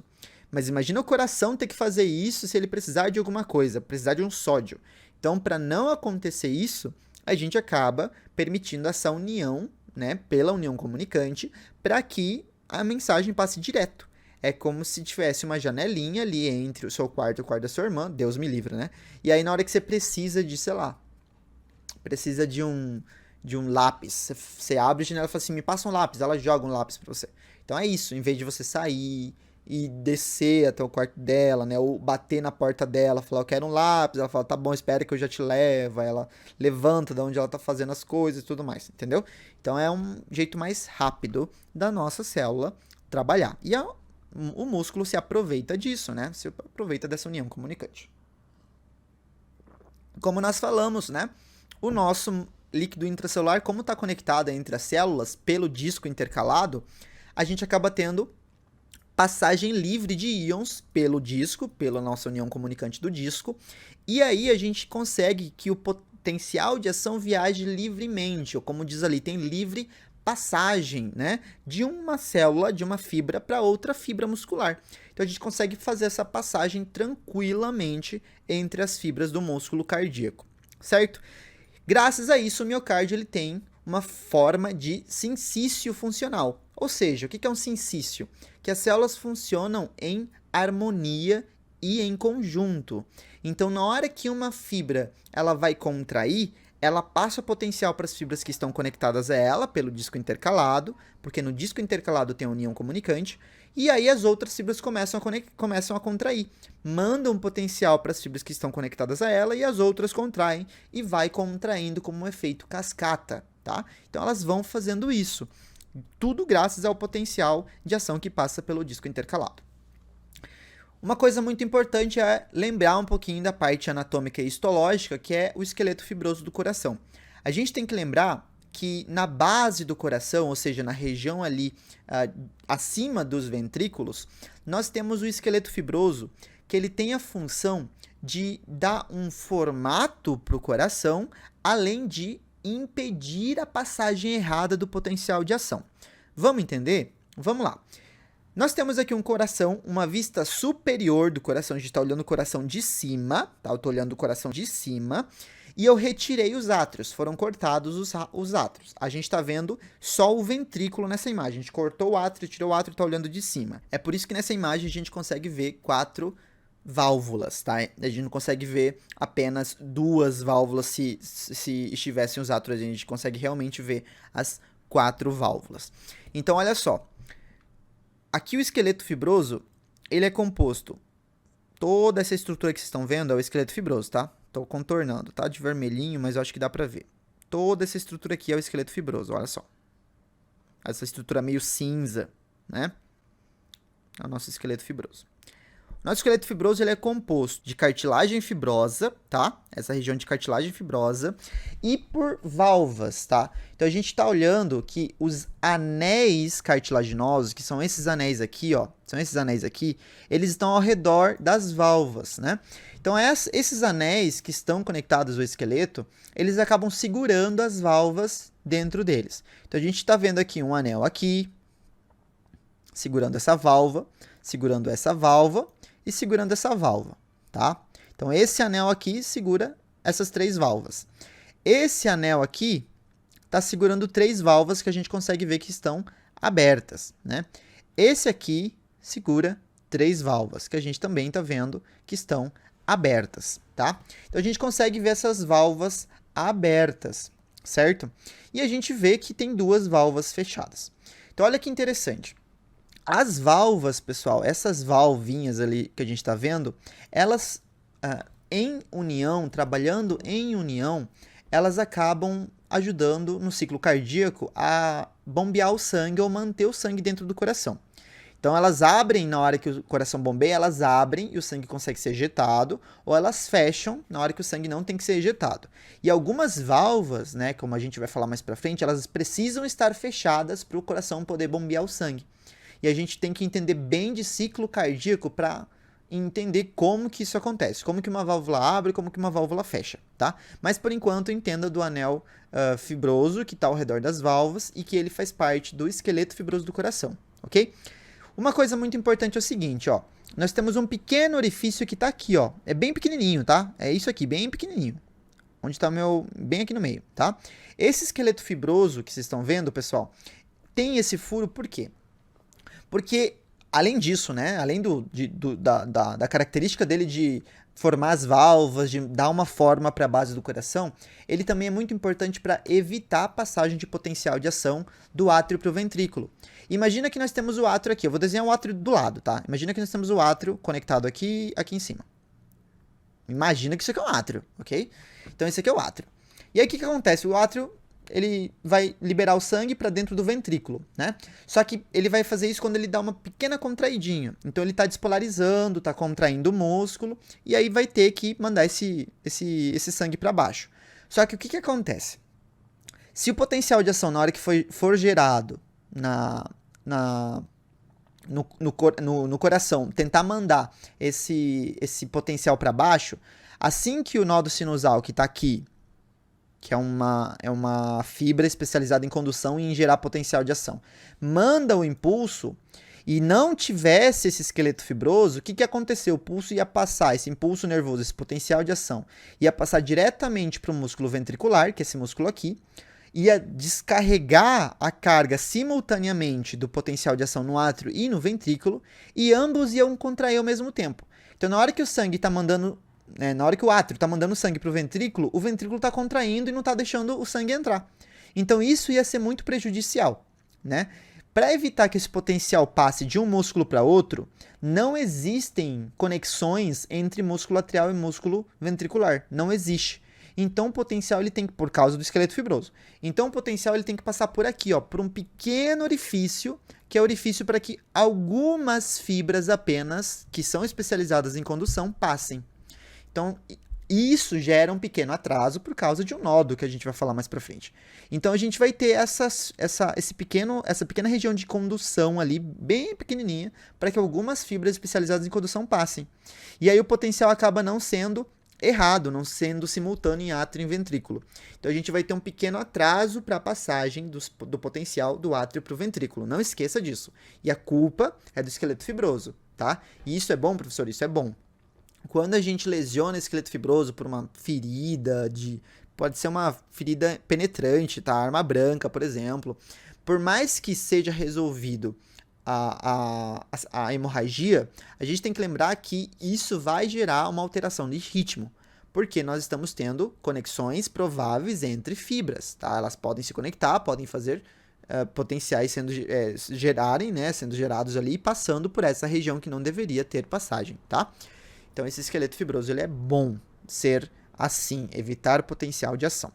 Mas imagina o coração ter que fazer isso se ele precisar de alguma coisa, precisar de um sódio. Então, para não acontecer isso, a gente acaba permitindo essa união, né, pela união comunicante, para que a mensagem passe direto. É como se tivesse uma janelinha ali entre o seu quarto e o quarto da sua irmã, Deus me livre, né? E aí na hora que você precisa de, sei lá, precisa de um lápis, você abre a janela e fala assim, me passa um lápis, ela joga um lápis para você. Então é isso, em vez de você sair, e descer até o quarto dela, né? Ou bater na porta dela, falar, eu quero um lápis. Ela fala, tá bom, espera que eu já te levo. Aí ela levanta de onde ela tá fazendo as coisas e tudo mais, entendeu? Então é um jeito mais rápido da nossa célula trabalhar. E o músculo se aproveita disso, né? Se aproveita dessa união comunicante. Como nós falamos, né? O nosso líquido intracelular, como está conectado entre as células pelo disco intercalado, a gente acaba tendo passagem livre de íons pelo disco, pela nossa união comunicante do disco, e aí a gente consegue que o potencial de ação viaje livremente, ou como diz ali, tem livre passagem, né, de uma célula, de uma fibra para outra fibra muscular. Então a gente consegue fazer essa passagem tranquilamente entre as fibras do músculo cardíaco, certo? Graças a isso, o miocárdio ele tem uma forma de sincício funcional. Ou seja, o que é um sincício? Que as células funcionam em harmonia e em conjunto. Então, na hora que uma fibra ela vai contrair, ela passa o potencial para as fibras que estão conectadas a ela pelo disco intercalado, porque no disco intercalado tem a união comunicante, e aí as outras fibras começam a contrair. Mandam potencial para as fibras que estão conectadas a ela e as outras contraem e vai contraindo como um efeito cascata, tá? Então elas vão fazendo isso. Tudo graças ao potencial de ação que passa pelo disco intercalado. Uma coisa muito importante é lembrar um pouquinho da parte anatômica e histológica, que é o esqueleto fibroso do coração. A gente tem que lembrar que na base do coração, ou seja, na região ali acima dos ventrículos, nós temos o esqueleto fibroso, que ele tem a função de dar um formato para o coração, além de impedir a passagem errada do potencial de ação. Vamos entender? Vamos lá. Nós temos aqui um coração, uma vista superior do coração. A gente está olhando o coração de cima, tá? Eu estou olhando o coração de cima e eu retirei os átrios, foram cortados os átrios. A gente está vendo só o ventrículo nessa imagem. A gente cortou o átrio, tirou o átrio e está olhando de cima. É por isso que nessa imagem a gente consegue ver 4 válvulas, tá? A gente não consegue ver apenas 2 válvulas se estivessem os átrios. A gente consegue realmente ver as 4 válvulas. Então, olha só. Aqui o esqueleto fibroso, ele é composto. Toda essa estrutura que vocês estão vendo é o esqueleto fibroso, tá? Estou contornando, tá? De vermelhinho, mas eu acho que dá pra ver. Toda essa estrutura aqui é o esqueleto fibroso, olha só. Essa estrutura meio cinza, né? É o nosso esqueleto fibroso. Nosso esqueleto fibroso ele é composto de cartilagem fibrosa, tá? Essa região de cartilagem fibrosa e por válvulas, tá? Então a gente está olhando que os anéis cartilaginosos, que são esses anéis aqui, ó, eles estão ao redor das válvulas, né? Então esses anéis que estão conectados ao esqueleto, eles acabam segurando as válvulas dentro deles. Então a gente está vendo aqui um anel aqui, segurando essa válvula e segurando essa válvula, tá? Então, esse anel aqui segura essas 3 válvulas. Esse anel aqui está segurando 3 válvulas que a gente consegue ver que estão abertas, né? Esse aqui segura 3 válvulas, que a gente também está vendo que estão abertas, tá? Então, a gente consegue ver essas válvulas abertas, certo? E a gente vê que tem 2 válvulas fechadas. Então, olha que interessante. As válvulas, pessoal, essas valvinhas ali que a gente está vendo, elas em união, trabalhando em união, elas acabam ajudando no ciclo cardíaco a bombear o sangue ou manter o sangue dentro do coração. Então elas abrem na hora que o coração bombeia, elas abrem e o sangue consegue ser ejetado, ou elas fecham na hora que o sangue não tem que ser ejetado. E algumas válvulas, né, como a gente vai falar mais para frente, elas precisam estar fechadas para o coração poder bombear o sangue. E a gente tem que entender bem de ciclo cardíaco para entender como que isso acontece, como que uma válvula abre, como que uma válvula fecha, tá? Mas por enquanto entenda do anel fibroso que está ao redor das válvulas e que ele faz parte do esqueleto fibroso do coração, ok? Uma coisa muito importante é o seguinte, ó, nós temos um pequeno orifício que está aqui, ó, é bem pequenininho, tá? É isso aqui, bem pequenininho, onde está o meu, bem aqui no meio, tá? Esse esqueleto fibroso que vocês estão vendo, pessoal, tem esse furo por quê? Porque, além disso, né, além da característica dele de formar as válvulas, de dar uma forma para a base do coração, ele também é muito importante para evitar a passagem de potencial de ação do átrio para o ventrículo. Imagina que nós temos o átrio aqui, eu vou desenhar o átrio do lado, tá? Imagina que nós temos o átrio conectado aqui em cima. Imagina que isso aqui é um átrio, ok? Então esse aqui é o átrio. E aí o que acontece? O átrio, ele vai liberar o sangue para dentro do ventrículo, né? Só que ele vai fazer isso quando ele dá uma pequena contraidinha. Então ele está despolarizando, está contraindo o músculo, e aí vai ter que mandar esse sangue para baixo. Só que o que acontece? Se o potencial de ação na hora que for gerado no coração, tentar mandar esse potencial para baixo, assim que o nodo sinusal que está aqui, que é uma fibra especializada em condução e em gerar potencial de ação, manda o impulso e não tivesse esse esqueleto fibroso, o que aconteceu? O pulso ia passar, esse impulso nervoso, esse potencial de ação, ia passar diretamente para o músculo ventricular, que é esse músculo aqui, ia descarregar a carga simultaneamente do potencial de ação no átrio e no ventrículo, e ambos iam contrair ao mesmo tempo. Então, na hora que o sangue está mandando, na hora que o átrio está mandando sangue para o ventrículo está contraindo e não está deixando o sangue entrar. Então, isso ia ser muito prejudicial, né? Para evitar que esse potencial passe de um músculo para outro, não existem conexões entre músculo atrial e músculo ventricular. Não existe. Então o potencial ele tem que, por causa do esqueleto fibroso. Então o potencial ele tem que passar por aqui, ó, por um pequeno orifício, que é o orifício para que algumas fibras apenas, que são especializadas em condução, passem. Então isso gera um pequeno atraso por causa de um nodo que a gente vai falar mais para frente. Então a gente vai ter essa pequena região de condução ali, bem pequenininha, para que algumas fibras especializadas em condução passem. E aí o potencial acaba não sendo errado, não sendo simultâneo em átrio e em ventrículo. Então a gente vai ter um pequeno atraso para a passagem do potencial do átrio para o ventrículo. Não esqueça disso. E a culpa é do esqueleto fibroso, tá? E isso é bom, professor? Isso é bom. Quando a gente lesiona o esqueleto fibroso por uma ferida pode ser uma ferida penetrante, tá? Arma branca, por exemplo. Por mais que seja resolvido a hemorragia, a gente tem que lembrar que isso vai gerar uma alteração de ritmo, porque nós estamos tendo conexões prováveis entre fibras, tá? Elas podem se conectar, podem fazer potenciais sendo gerados ali, passando por essa região que não deveria ter passagem, tá? Então esse esqueleto fibroso ele é bom ser assim, evitar o potencial de ação.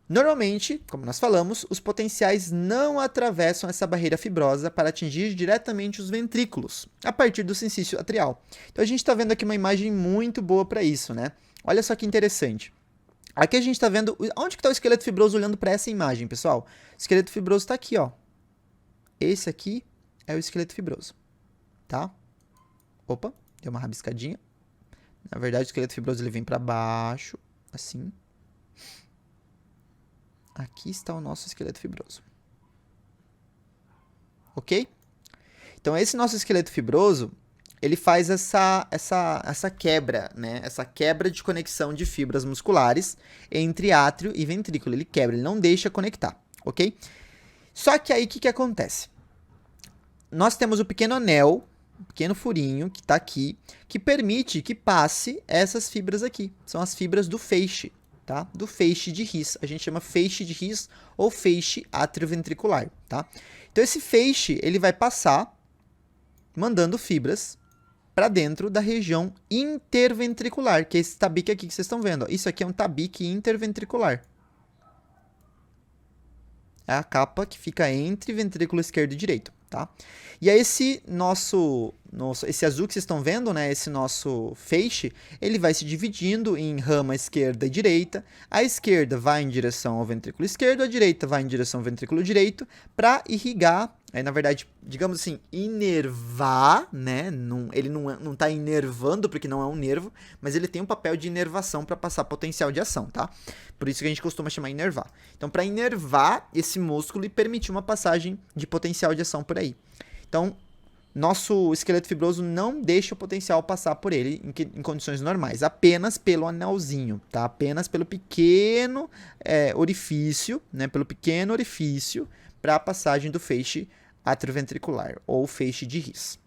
Normalmente, como nós falamos, os potenciais não atravessam essa barreira fibrosa para atingir diretamente os ventrículos, a partir do sincício atrial. Então a gente está vendo aqui uma imagem muito boa para isso, né? Olha só que interessante. Aqui a gente está vendo... Onde que está o esqueleto fibroso olhando para essa imagem, pessoal? O esqueleto fibroso está aqui, ó. Esse aqui é o esqueleto fibroso, tá? Opa, deu uma rabiscadinha. Na verdade, o esqueleto fibroso ele vem para baixo, assim. Aqui está o nosso esqueleto fibroso. Ok? Então, esse nosso esqueleto fibroso, ele faz essa quebra, né? Essa quebra de conexão de fibras musculares entre átrio e ventrículo. Ele quebra, ele não deixa conectar, ok? Só que aí, o que acontece? Nós temos o pequeno anel, um pequeno furinho que está aqui, que permite que passe essas fibras aqui. São as fibras do feixe. Tá? Do feixe de His. A gente chama feixe de His ou feixe atrioventricular, tá? Então esse feixe, ele vai passar mandando fibras para dentro da região interventricular, que é esse tabique aqui que vocês estão vendo. Ó. Isso aqui é um tabique interventricular. É a capa que fica entre ventrículo esquerdo e direito, tá? E aí esse esse azul que vocês estão vendo, né, esse nosso feixe, ele vai se dividindo em rama esquerda e direita. A esquerda vai em direção ao ventrículo esquerdo, a direita vai em direção ao ventrículo direito, para irrigar, na verdade, digamos assim, inervar, né? Ele não está inervando, porque não é um nervo, mas ele tem um papel de inervação para passar potencial de ação, tá? Por isso que a gente costuma chamar inervar. Então, para inervar esse músculo e permitir uma passagem de potencial de ação por aí. Então, nosso esqueleto fibroso não deixa o potencial passar por ele em condições normais, apenas pelo anelzinho, tá? Apenas pelo pequeno orifício, né? Pelo pequeno orifício para a passagem do feixe atrioventricular ou feixe de His.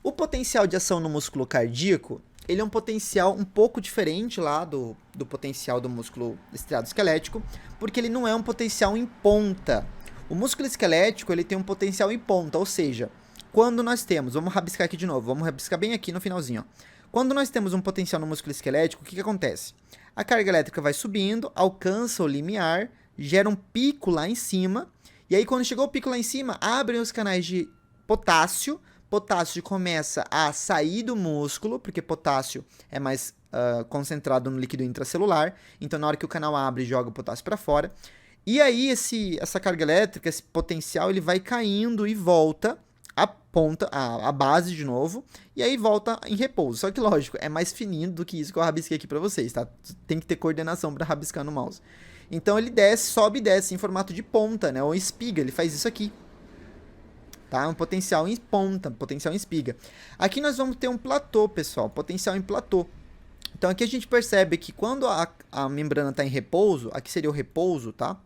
O potencial de ação no músculo cardíaco, ele é um potencial um pouco diferente lá do potencial do músculo estriado esquelético, porque ele não é um potencial em ponta. O músculo esquelético, ele tem um potencial em ponta, ou seja, quando nós temos, vamos rabiscar aqui de novo, vamos rabiscar bem aqui no finalzinho, ó. Quando nós temos um potencial no músculo esquelético, o que acontece? A carga elétrica vai subindo, alcança o limiar, gera um pico lá em cima, e aí quando chegou o pico lá em cima, abrem os canais de potássio começa a sair do músculo, porque potássio é mais concentrado no líquido intracelular, então na hora que o canal abre, joga o potássio para fora, e aí essa carga elétrica, esse potencial, ele vai caindo e volta a base de novo, e aí volta em repouso. Só que, lógico, é mais fininho do que isso que eu rabisquei aqui para vocês, tá? Tem que ter coordenação para rabiscar no mouse. Então ele desce, sobe e desce em formato de ponta, né? Ou espiga, ele faz isso aqui. Tá? Um potencial em ponta, potencial em espiga. Aqui nós vamos ter um platô, pessoal, potencial em platô. Então aqui a gente percebe que quando a membrana está em repouso, aqui seria o repouso, tá?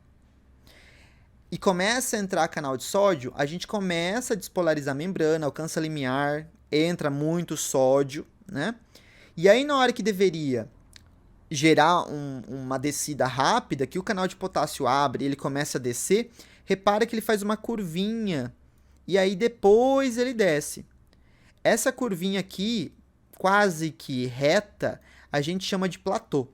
E começa a entrar canal de sódio, a gente começa a despolarizar a membrana, alcança limiar, entra muito sódio, né? E aí na hora que deveria gerar uma descida rápida, que o canal de potássio abre e ele começa a descer, repara que ele faz uma curvinha, e aí depois ele desce. Essa curvinha aqui, quase que reta, a gente chama de platô.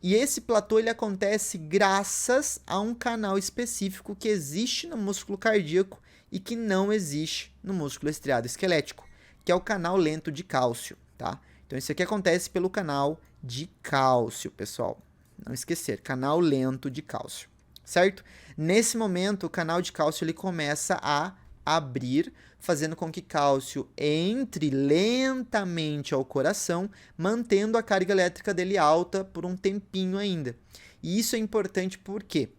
E esse platô ele acontece graças a um canal específico que existe no músculo cardíaco e que não existe no músculo estriado esquelético, que é o canal lento de cálcio, tá? Então isso aqui acontece pelo canal de cálcio, pessoal. Não esquecer, canal lento de cálcio, certo? Nesse momento, o canal de cálcio ele começa a abrir, fazendo com que cálcio entre lentamente ao coração, mantendo a carga elétrica dele alta por um tempinho ainda. E isso é importante por quê?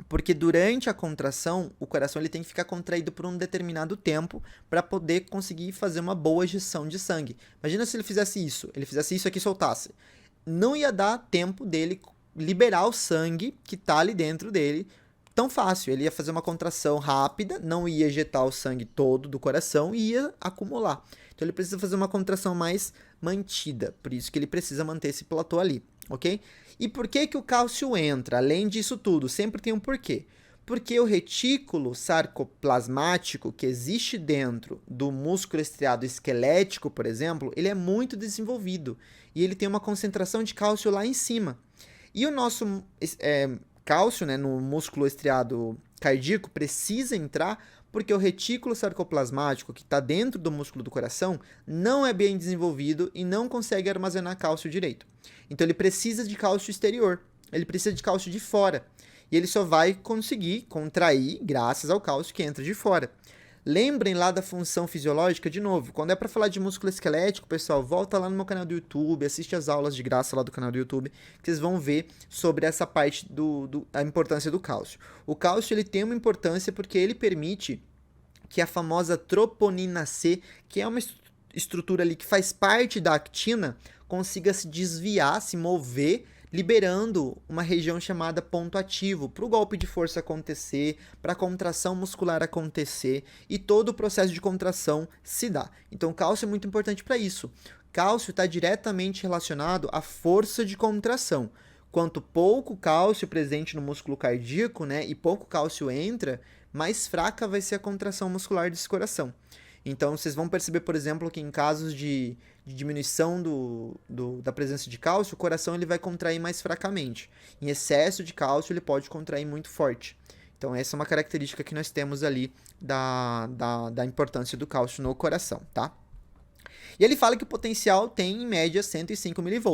Porque durante a contração, o coração ele tem que ficar contraído por um determinado tempo para poder conseguir fazer uma boa ejeção de sangue. Imagina se ele fizesse isso aqui e soltasse. Não ia dar tempo dele liberar o sangue que está ali dentro dele tão fácil. Ele ia fazer uma contração rápida, não ia ejetar o sangue todo do coração e ia acumular. Então ele precisa fazer uma contração mais mantida, por isso que ele precisa manter esse platô ali, ok? E por que que o cálcio entra? Além disso tudo, sempre tem um porquê. Porque o retículo sarcoplasmático que existe dentro do músculo estriado esquelético, por exemplo, ele é muito desenvolvido e ele tem uma concentração de cálcio lá em cima. E o nosso cálcio, né, no músculo estriado cardíaco precisa entrar porque o retículo sarcoplasmático que está dentro do músculo do coração não é bem desenvolvido e não consegue armazenar cálcio direito. Então ele precisa de cálcio exterior, ele precisa de cálcio de fora. E ele só vai conseguir contrair graças ao cálcio que entra de fora. Lembrem lá da função fisiológica, de novo, quando é para falar de músculo esquelético, pessoal, volta lá no meu canal do YouTube, assiste as aulas de graça lá do canal do YouTube, que vocês vão ver sobre essa parte da importância do cálcio. O cálcio ele tem uma importância porque ele permite que a famosa troponina C, que é uma estrutura ali que faz parte da actina, consiga se desviar, se mover, liberando uma região chamada ponto ativo para o golpe de força acontecer, para a contração muscular acontecer e todo o processo de contração se dá. Então, o cálcio é muito importante para isso. Cálcio está diretamente relacionado à força de contração. Quanto pouco cálcio presente no músculo cardíaco, né, e pouco cálcio entra, mais fraca vai ser a contração muscular desse coração. Então, vocês vão perceber, por exemplo, que em casos de diminuição da presença de cálcio, o coração ele vai contrair mais fracamente. Em excesso de cálcio, ele pode contrair muito forte. Então, essa é uma característica que nós temos ali da importância do cálcio no coração, tá? E ele fala que o potencial tem, em média, 105 mV.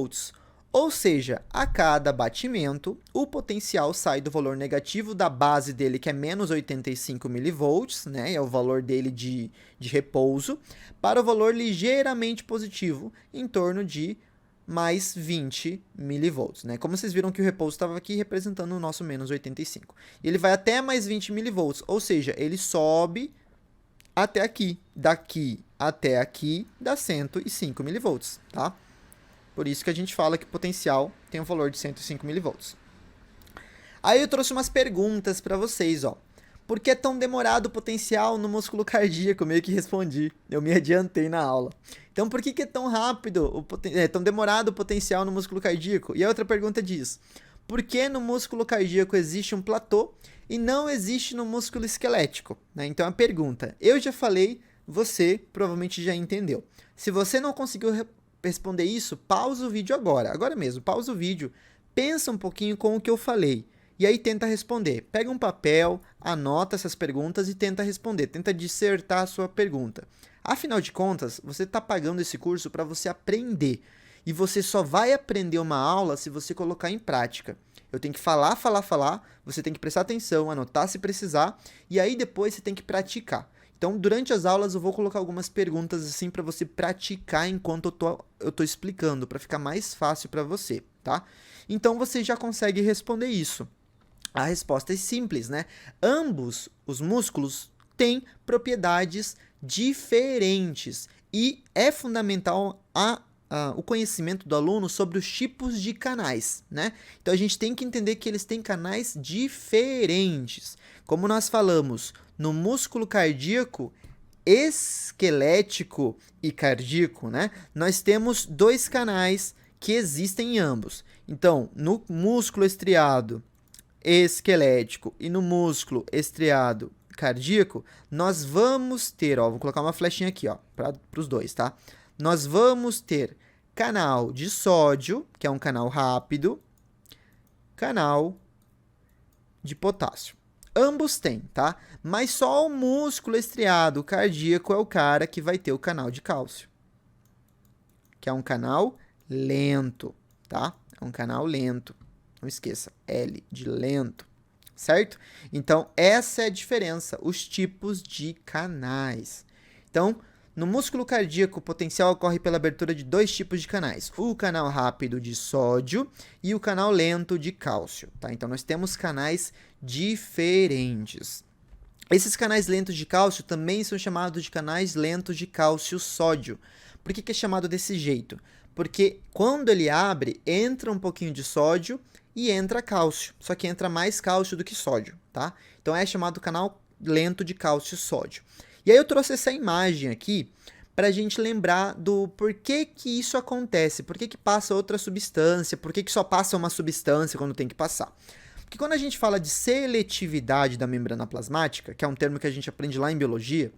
Ou seja, a cada batimento, o potencial sai do valor negativo da base dele, que é menos 85 mV, né, é o valor dele de repouso, para o valor ligeiramente positivo, em torno de mais 20 mV. Né? Como vocês viram que o repouso estava aqui representando o nosso menos 85. E ele vai até mais 20 mV, ou seja, ele sobe até aqui. Daqui até aqui dá 105 mV, tá? Por isso que a gente fala que o potencial tem um valor de 105 mV. Aí eu trouxe umas perguntas para vocês, ó. Por que é tão demorado o potencial no músculo cardíaco? Meio que respondi, eu me adiantei na aula. Então, por que é tão rápido, tão demorado o potencial no músculo cardíaco? E a outra pergunta diz, por que no músculo cardíaco existe um platô e não existe no músculo esquelético? Né? Então, a pergunta, eu já falei, você provavelmente já entendeu. Se você não conseguiu responder isso, pausa o vídeo agora mesmo, pausa o vídeo, pensa um pouquinho com o que eu falei. E aí tenta responder. Pega um papel, anota essas perguntas e tenta responder. Tenta dissertar a sua pergunta. Afinal de contas, você está pagando esse curso para você aprender. E você só vai aprender uma aula se você colocar em prática. Eu tenho que falar, você tem que prestar atenção, anotar se precisar, e aí depois você tem que praticar. Então, durante as aulas, eu vou colocar algumas perguntas assim para você praticar enquanto eu tô explicando, para ficar mais fácil para você, tá? Então, você já consegue responder isso. A resposta é simples, né? Ambos os músculos têm propriedades diferentes e é fundamental o conhecimento do aluno sobre os tipos de canais, né? Então a gente tem que entender que eles têm canais diferentes. Como nós falamos, no músculo cardíaco, esquelético e cardíaco, né? Nós temos dois canais que existem em ambos. Então, no músculo estriado esquelético e no músculo estriado cardíaco, nós vamos ter, ó, vou colocar uma flechinha aqui, ó, para os dois, tá? Nós vamos ter canal de sódio, que é um canal rápido, canal de potássio. Ambos têm, tá? Mas só o músculo estriado cardíaco é o cara que vai ter o canal de cálcio, que é um canal lento, tá? É um canal lento. Não esqueça, L de lento, certo? Então, essa é a diferença, os tipos de canais. Então, no músculo cardíaco, o potencial ocorre pela abertura de dois tipos de canais. O canal rápido de sódio e o canal lento de cálcio, tá? Então, nós temos canais diferentes. Esses canais lentos de cálcio também são chamados de canais lentos de cálcio-sódio. Por que é chamado desse jeito? Porque quando ele abre, entra um pouquinho de sódio e entra cálcio, só que entra mais cálcio do que sódio, tá? Então é chamado canal lento de cálcio e sódio. E aí eu trouxe essa imagem aqui para a gente lembrar do porquê que isso acontece, por que passa outra substância, por que só passa uma substância quando tem que passar. Porque quando a gente fala de seletividade da membrana plasmática, que é um termo que a gente aprende lá em biologia,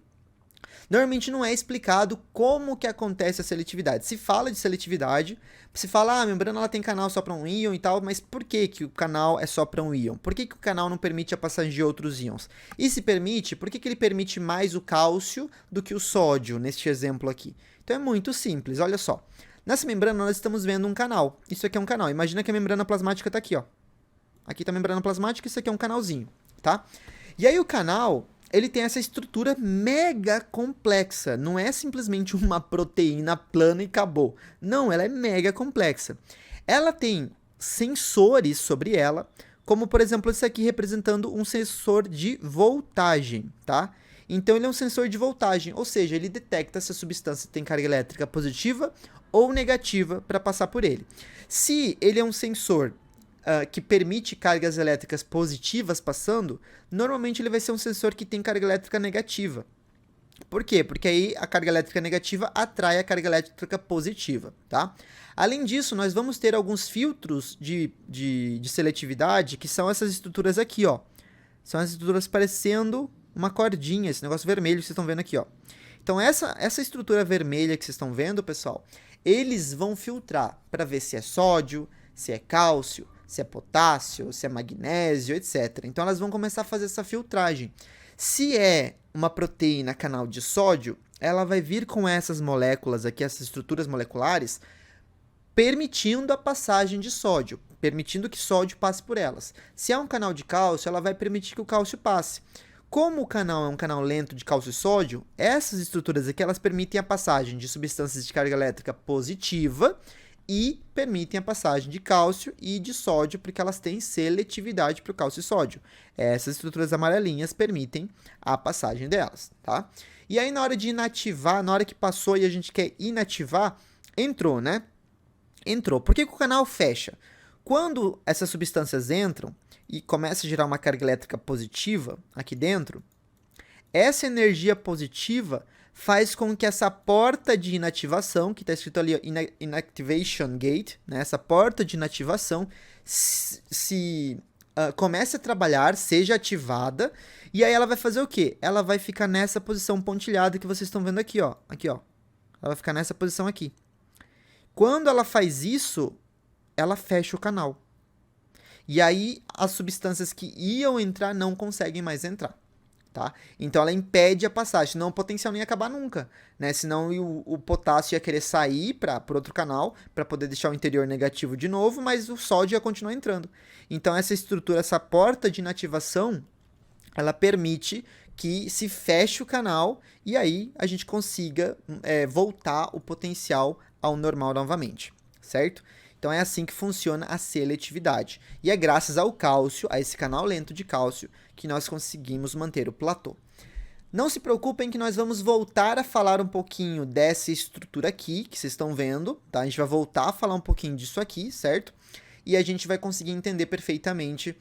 normalmente não é explicado como que acontece a seletividade. Se fala de seletividade, se fala, a membrana ela tem canal só para um íon e tal, mas por que o canal é só para um íon? Por que o canal não permite a passagem de outros íons? E se permite, por que ele permite mais o cálcio do que o sódio, neste exemplo aqui? Então é muito simples, olha só. Nessa membrana nós estamos vendo um canal. Isso aqui é um canal. Imagina que a membrana plasmática está aqui, ó. Aqui está a membrana plasmática, isso aqui é um canalzinho, tá? E aí o canal, ele tem essa estrutura mega complexa. Não é simplesmente uma proteína plana e acabou. Não, ela é mega complexa. Ela tem sensores sobre ela, como por exemplo esse aqui representando um sensor de voltagem, tá? Então ele é um sensor de voltagem, ou seja, ele detecta se a substância tem carga elétrica positiva ou negativa para passar por ele. Se ele é um sensor que permite cargas elétricas positivas passando, normalmente ele vai ser um sensor que tem carga elétrica negativa. Por quê? Porque aí a carga elétrica negativa atrai a carga elétrica positiva, tá? Além disso, nós vamos ter alguns filtros de seletividade, que são essas estruturas aqui, ó. São as estruturas parecendo uma cordinha, esse negócio vermelho que vocês estão vendo aqui, ó. Então, essa estrutura vermelha que vocês estão vendo, pessoal, eles vão filtrar para ver se é sódio, se é cálcio, se é potássio, se é magnésio, etc. Então, elas vão começar a fazer essa filtragem. Se é uma proteína canal de sódio, ela vai vir com essas moléculas aqui, essas estruturas moleculares, permitindo a passagem de sódio, permitindo que sódio passe por elas. Se é um canal de cálcio, ela vai permitir que o cálcio passe. Como o canal é um canal lento de cálcio e sódio, essas estruturas aqui, elas permitem a passagem de substâncias de carga elétrica positiva e permitem a passagem de cálcio e de sódio, porque elas têm seletividade para o cálcio e sódio. Essas estruturas amarelinhas permitem a passagem delas, tá? E aí, na hora de inativar, na hora que passou e a gente quer inativar, entrou, né? Entrou. Por que o canal fecha? quando essas substâncias entram e começa a gerar uma carga elétrica positiva aqui dentro, essa energia positiva faz com que essa porta de inativação, que está escrito ali, Inactivation Gate, né, essa porta de inativação, comece a trabalhar, seja ativada, e aí ela vai fazer o quê? Ela vai ficar nessa posição pontilhada que vocês estão vendo aqui, ó. Aqui, ó. Ela vai ficar nessa posição aqui. Quando ela faz isso, ela fecha o canal. E aí as substâncias que iam entrar não conseguem mais entrar. Tá? Então ela impede a passagem, senão o potencial não ia acabar nunca, né? Senão o potássio ia querer sair por outro canal, para poder deixar o interior negativo de novo, mas o sódio ia continuar entrando. Então essa estrutura, essa porta de inativação, ela permite que se feche o canal e aí a gente consiga voltar o potencial ao normal novamente, certo? Então é assim que funciona a seletividade. E é graças ao cálcio, a esse canal lento de cálcio, que nós conseguimos manter o platô. Não se preocupem que nós vamos voltar a falar um pouquinho dessa estrutura aqui, que vocês estão vendo, tá? A gente vai voltar a falar um pouquinho disso aqui, certo? E a gente vai conseguir entender perfeitamente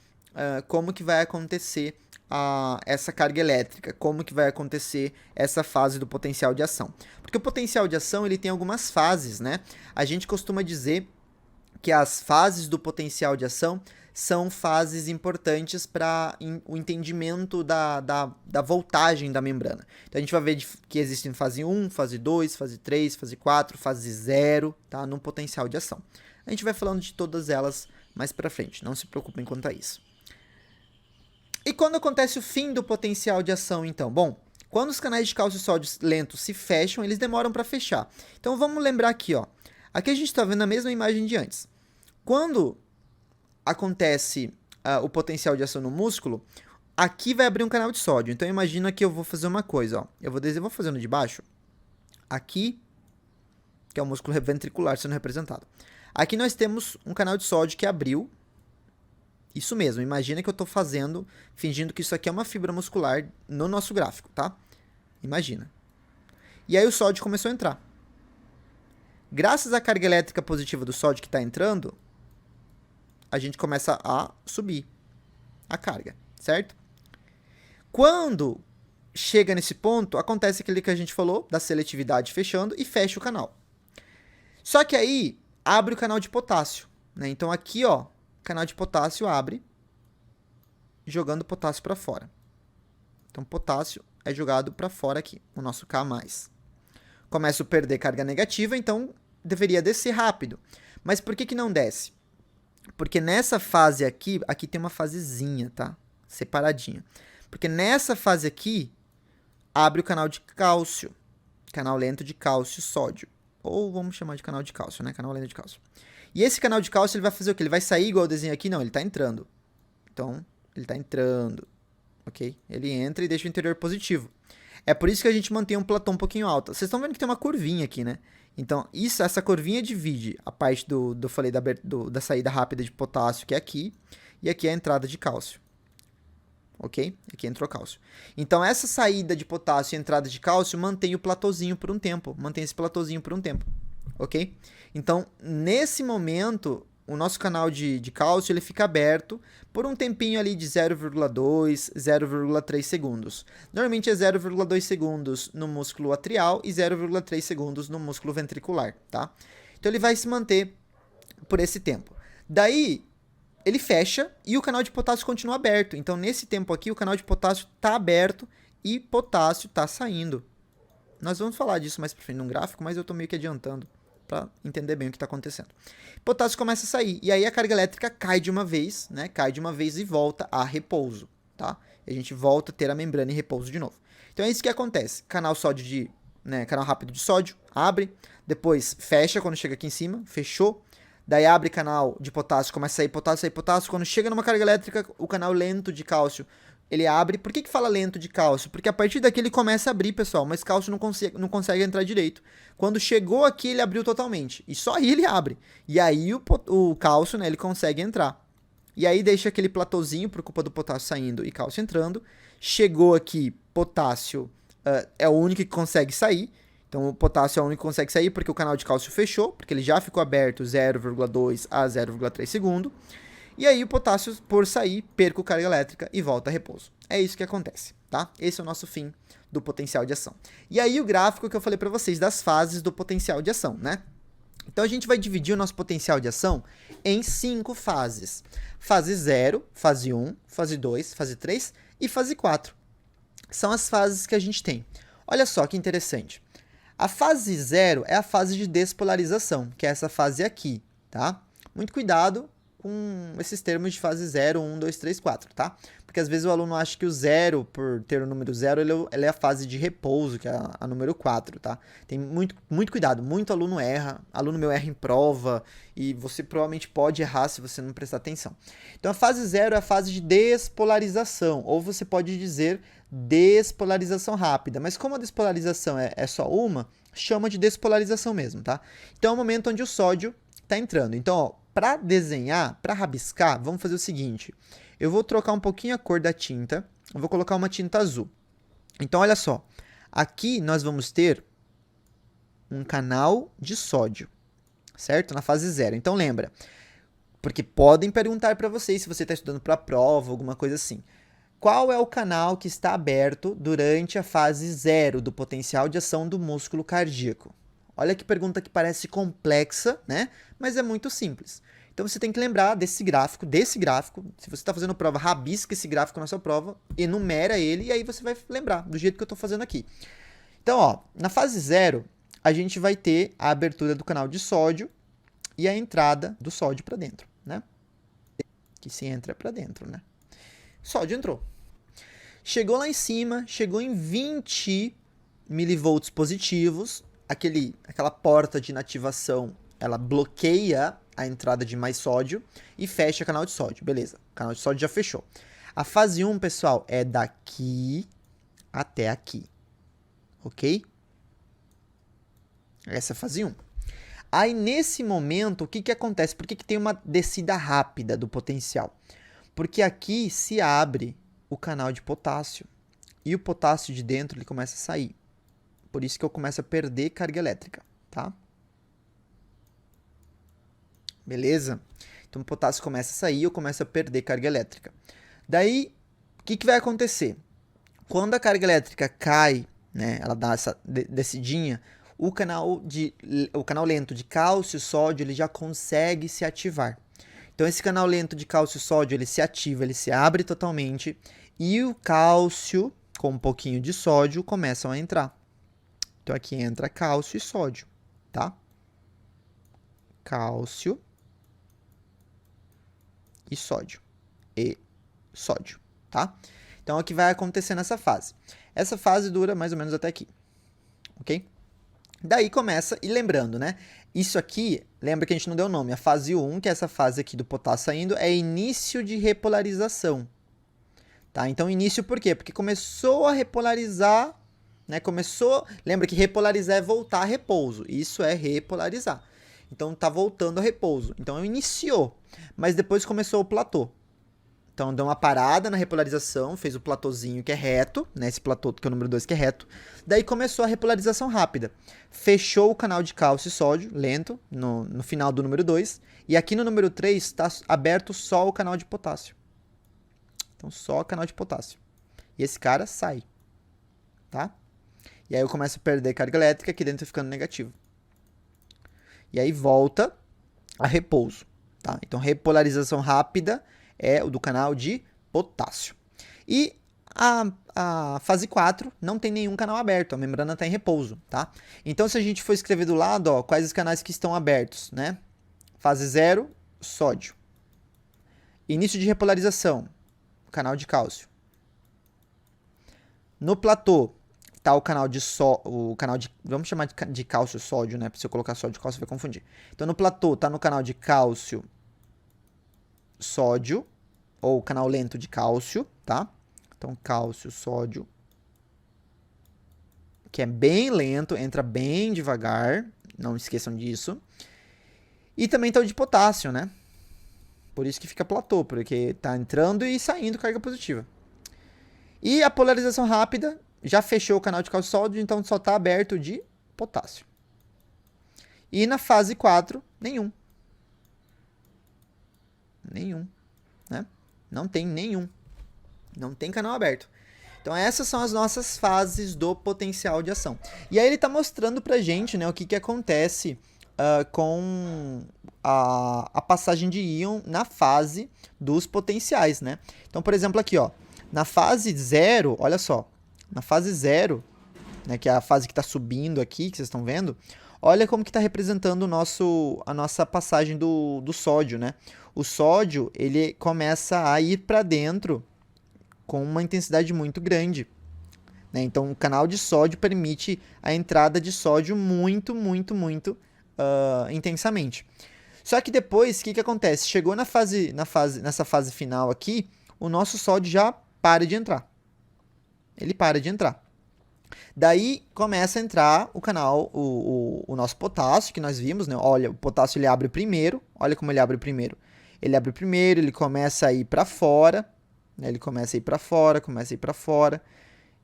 como que vai acontecer essa carga elétrica, como que vai acontecer essa fase do potencial de ação. Porque o potencial de ação, ele tem algumas fases, né? A gente costuma dizer que as fases do potencial de ação são fases importantes para o entendimento da voltagem da membrana. Então a gente vai ver que existem fase 1, fase 2, fase 3, fase 4, fase 0, tá? No potencial de ação. A gente vai falando de todas elas mais para frente, não se preocupem quanto a isso. E quando acontece o fim do potencial de ação, então? Bom, quando os canais de cálcio e sódio lentos se fecham, eles demoram para fechar. Então vamos lembrar aqui, ó. Aqui a gente está vendo a mesma imagem de antes. Quando acontece o potencial de ação no músculo, aqui vai abrir um canal de sódio. Então imagina que eu vou fazer uma coisa, ó. Eu vou fazendo de baixo. Aqui, que é o músculo ventricular sendo representado. Aqui nós temos um canal de sódio que abriu. Isso mesmo, imagina que eu estou fazendo, fingindo que isso aqui é uma fibra muscular no nosso gráfico, tá? Imagina. E aí o sódio começou a entrar. Graças à carga elétrica positiva do sódio que está entrando, a gente começa a subir a carga, certo? Quando chega nesse ponto, acontece aquilo que a gente falou, da seletividade fechando e fecha o canal. Só que aí, abre o canal de potássio, né? Então aqui, ó, o canal de potássio abre, jogando potássio para fora. Então potássio é jogado para fora aqui, o nosso K+. Começa a perder carga negativa, então deveria descer rápido. Mas por que não desce? Porque nessa fase aqui tem uma fasezinha, tá? Separadinha. Porque nessa fase aqui, abre o canal de cálcio. Canal lento de cálcio sódio. Ou vamos chamar de canal de cálcio, né? Canal lento de cálcio. E esse canal de cálcio, ele vai fazer o quê? Ele vai sair igual o desenho aqui? Não, ele tá entrando. Então, ele tá entrando. Ok? Ele entra e deixa o interior positivo. É por isso que a gente mantém um platô um pouquinho alto. Vocês estão vendo que tem uma curvinha aqui, né? Então, essa curvinha divide a parte falei da saída rápida de potássio, que é aqui, e aqui é a entrada de cálcio. Ok? Aqui entrou cálcio. Então, essa saída de potássio e entrada de cálcio mantém o platôzinho por um tempo. Mantém esse platôzinho por um tempo. Ok? Então, nesse momento, o nosso canal de cálcio ele fica aberto por um tempinho ali de 0,2, 0,3 segundos. Normalmente é 0,2 segundos no músculo atrial e 0,3 segundos no músculo ventricular, tá? Então ele vai se manter por esse tempo. Daí, ele fecha e o canal de potássio continua aberto. Então, nesse tempo aqui, o canal de potássio está aberto e potássio está saindo. Nós vamos falar disso mais para frente no gráfico, mas eu estou meio que adiantando para entender bem o que está acontecendo. Potássio começa a sair, e aí a carga elétrica cai de uma vez, né? Cai de uma vez e volta a repouso, tá? E a gente volta a ter a membrana em repouso de novo. Então é isso que acontece. Canal canal rápido de sódio, abre, depois fecha quando chega aqui em cima, fechou. Daí abre canal de potássio, começa a sair potássio. Quando chega numa carga elétrica, o canal lento de cálcio, ele abre. Por que fala lento de cálcio? Porque a partir daqui ele começa a abrir, pessoal, mas cálcio não consegue entrar direito. Quando chegou aqui, ele abriu totalmente. E só aí ele abre. E aí o cálcio, né, ele consegue entrar. E aí deixa aquele platôzinho por culpa do potássio saindo e cálcio entrando. Chegou aqui, potássio é o único que consegue sair. Então o potássio é o único que consegue sair porque o canal de cálcio fechou, porque ele já ficou aberto 0,2 a 0,3 segundo. E aí o potássio, por sair, perca carga elétrica e volta a repouso. É isso que acontece, tá? Esse é o nosso fim do potencial de ação. E aí o gráfico que eu falei para vocês das fases do potencial de ação, né? Então a gente vai dividir o nosso potencial de ação em 5 fases. Fase 0, fase 1, fase 2, fase 3 e fase 4. São as fases que a gente tem. Olha só que interessante. A fase 0 é a fase de despolarização, que é essa fase aqui, tá? Muito cuidado com esses termos de fase 0, 1, 2, 3, 4, tá? Porque às vezes o aluno acha que o 0, por ter o número 0, ele é a fase de repouso, que é a número 4, tá? Tem muito cuidado, muito aluno erra, aluno meu erra em prova, e você provavelmente pode errar se você não prestar atenção. Então a fase 0 é a fase de despolarização, ou você pode dizer despolarização rápida, mas como a despolarização é só uma, chama de despolarização mesmo, tá? Então é o momento onde o sódio está entrando. Então, ó, para desenhar, para rabiscar, vamos fazer o seguinte. Eu vou trocar um pouquinho a cor da tinta. Eu vou colocar uma tinta azul. Então, olha só. Aqui nós vamos ter um canal de sódio, certo? Na fase 0. Então, lembra. Porque podem perguntar para vocês se você está estudando para a prova, alguma coisa assim. Qual é o canal que está aberto durante a fase 0 do potencial de ação do músculo cardíaco? Olha que pergunta que parece complexa, né? Mas é muito simples. Então você tem que lembrar desse gráfico. Se você está fazendo prova, rabisca esse gráfico na sua prova, enumera ele e aí você vai lembrar do jeito que eu estou fazendo aqui. Então, ó, na fase 0, a gente vai ter a abertura do canal de sódio e a entrada do sódio para dentro, né? Que se entra para dentro, né? Sódio entrou. Chegou lá em cima, chegou em 20 milivolts positivos. Aquela porta de inativação, ela bloqueia a entrada de mais sódio e fecha o canal de sódio. Beleza, o canal de sódio já fechou. A fase 1, pessoal, é daqui até aqui. Ok? Essa é a fase 1. Aí, nesse momento, o que acontece? Por que tem uma descida rápida do potencial? Porque aqui se abre o canal de potássio. E o potássio de dentro ele começa a sair. Por isso que eu começo a perder carga elétrica, tá? Beleza? Então o potássio começa a sair, eu começo a perder carga elétrica. Daí, o que vai acontecer? Quando a carga elétrica cai, né, ela dá essa descidinha, o canal lento de cálcio e sódio ele já consegue se ativar. Então esse canal lento de cálcio e sódio ele se ativa, ele se abre totalmente e o cálcio com um pouquinho de sódio começam a entrar. Então aqui entra cálcio e sódio, tá? Cálcio e sódio. Tá? Então é o que vai acontecer nessa fase. Essa fase dura mais ou menos até aqui, ok? Daí começa, e lembrando, né? Isso aqui, lembra que a gente não deu nome. A fase 1, que é essa fase aqui do potássio saindo, é início de repolarização. Tá? Então, início por quê? Porque começou a repolarizar, né? Lembra que repolarizar é voltar a repouso. Isso é repolarizar. Então, tá voltando a repouso. Então, iniciou. Mas depois começou o platô. Então, deu uma parada na repolarização, fez o platôzinho que é reto, né? Esse platô que é o número 2 que é reto. Daí começou a repolarização rápida. Fechou o canal de cálcio e sódio, lento, no final do número 2. E aqui no número 3 está aberto só o canal de potássio. Então, só o canal de potássio. E esse cara sai. Tá? E aí eu começo a perder carga elétrica, aqui dentro ficando negativo. E aí volta a repouso. Tá? Então, repolarização rápida é o do canal de potássio. E a fase 4 não tem nenhum canal aberto, a membrana está em repouso, tá? Então, se a gente for escrever do lado, ó, quais os canais que estão abertos, né? Fase 0, sódio. Início de repolarização, canal de cálcio. No platô, tá o canal de vamos chamar de cálcio sódio, né? Se eu colocar sódio e cálcio, vai confundir. Então, no platô, tá no canal de cálcio sódio, ou canal lento de cálcio, tá? Então, cálcio, sódio, que é bem lento, entra bem devagar, não esqueçam disso. E também tá o de potássio, né? Por isso que fica platô, porque tá entrando e saindo carga positiva. E a polarização rápida já fechou o canal de cálcio sódio, então só tá aberto de potássio. E na fase 4, nenhum. Nenhum, né? Não tem nenhum. Não tem canal aberto. Então essas são as nossas fases do potencial de ação. E aí ele está mostrando pra gente, né, o que acontece com a passagem de íon na fase dos potenciais, né? Então, por exemplo, aqui, ó, na fase 0, olha só, na fase 0, né, que é a fase que está subindo aqui, que vocês estão vendo, olha como que está representando a nossa passagem do sódio, né? O sódio, ele começa a ir para dentro com uma intensidade muito grande, né? Então, o canal de sódio permite a entrada de sódio muito intensamente. Só que depois, o que acontece? Chegou nessa fase final aqui, o nosso sódio já para de entrar. Ele para de entrar. Daí começa a entrar o canal, o nosso potássio, que nós vimos, né? Olha, o potássio ele abre primeiro. Olha como ele abre primeiro. Ele abre primeiro, ele começa a ir para fora, né? Ele começa a ir para fora,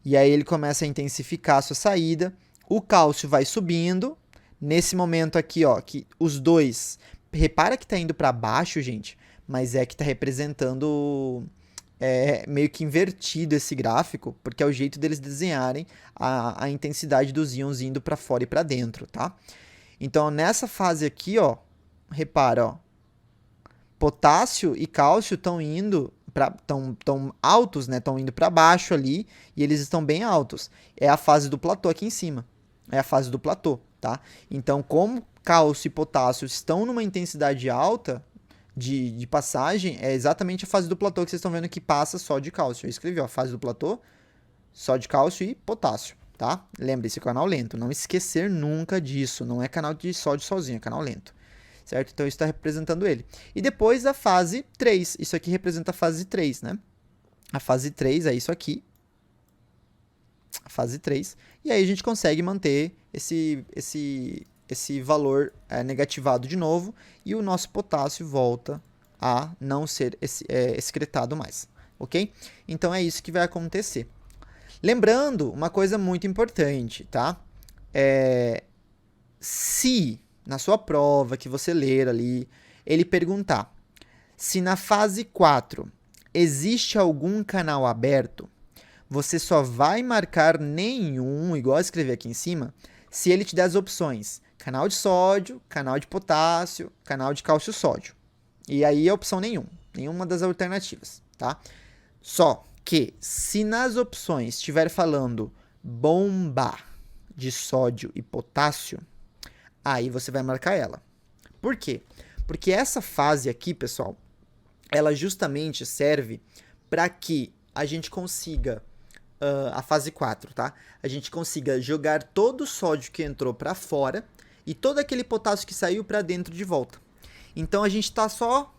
e aí ele começa a intensificar a sua saída. O cálcio vai subindo. Nesse momento aqui, ó, que os dois, repara que tá indo para baixo, gente, mas é que tá representando meio que invertido esse gráfico, porque é o jeito deles desenharem a intensidade dos íons indo para fora e para dentro, tá? Então, nessa fase aqui, ó, repara, ó, potássio e cálcio estão indo tão altos, né? Estão indo para baixo ali e eles estão bem altos. É a fase do platô aqui em cima. É a fase do platô, tá? Então, como cálcio e potássio estão numa intensidade alta de passagem, é exatamente a fase do platô que vocês estão vendo que passa só de cálcio. Eu escrevi, ó, a fase do platô, só de cálcio e potássio, tá? Lembre-se, canal lento. Não esquecer nunca disso. Não é canal de sódio sozinho, é canal lento. Certo? Então, isso está representando ele. E depois a fase 3. Isso aqui representa a fase 3, né? A fase 3 é isso aqui. A fase 3. E aí a gente consegue manter esse valor negativado de novo. E o nosso potássio volta a não ser excretado mais. Ok? Então, é isso que vai acontecer. Lembrando uma coisa muito importante, tá? Se na sua prova que você ler ali, ele perguntar se na fase 4 existe algum canal aberto, você só vai marcar nenhum, igual eu escrevi aqui em cima, se ele te der as opções canal de sódio, canal de potássio, canal de cálcio sódio. E aí a opção nenhuma das alternativas, tá? Só que se nas opções estiver falando bomba de sódio e potássio, aí você vai marcar ela. Por quê? Porque essa fase aqui, pessoal, ela justamente serve para que a gente consiga, a fase 4, tá? A gente consiga jogar todo o sódio que entrou para fora e todo aquele potássio que saiu para dentro de volta. Então, a gente está só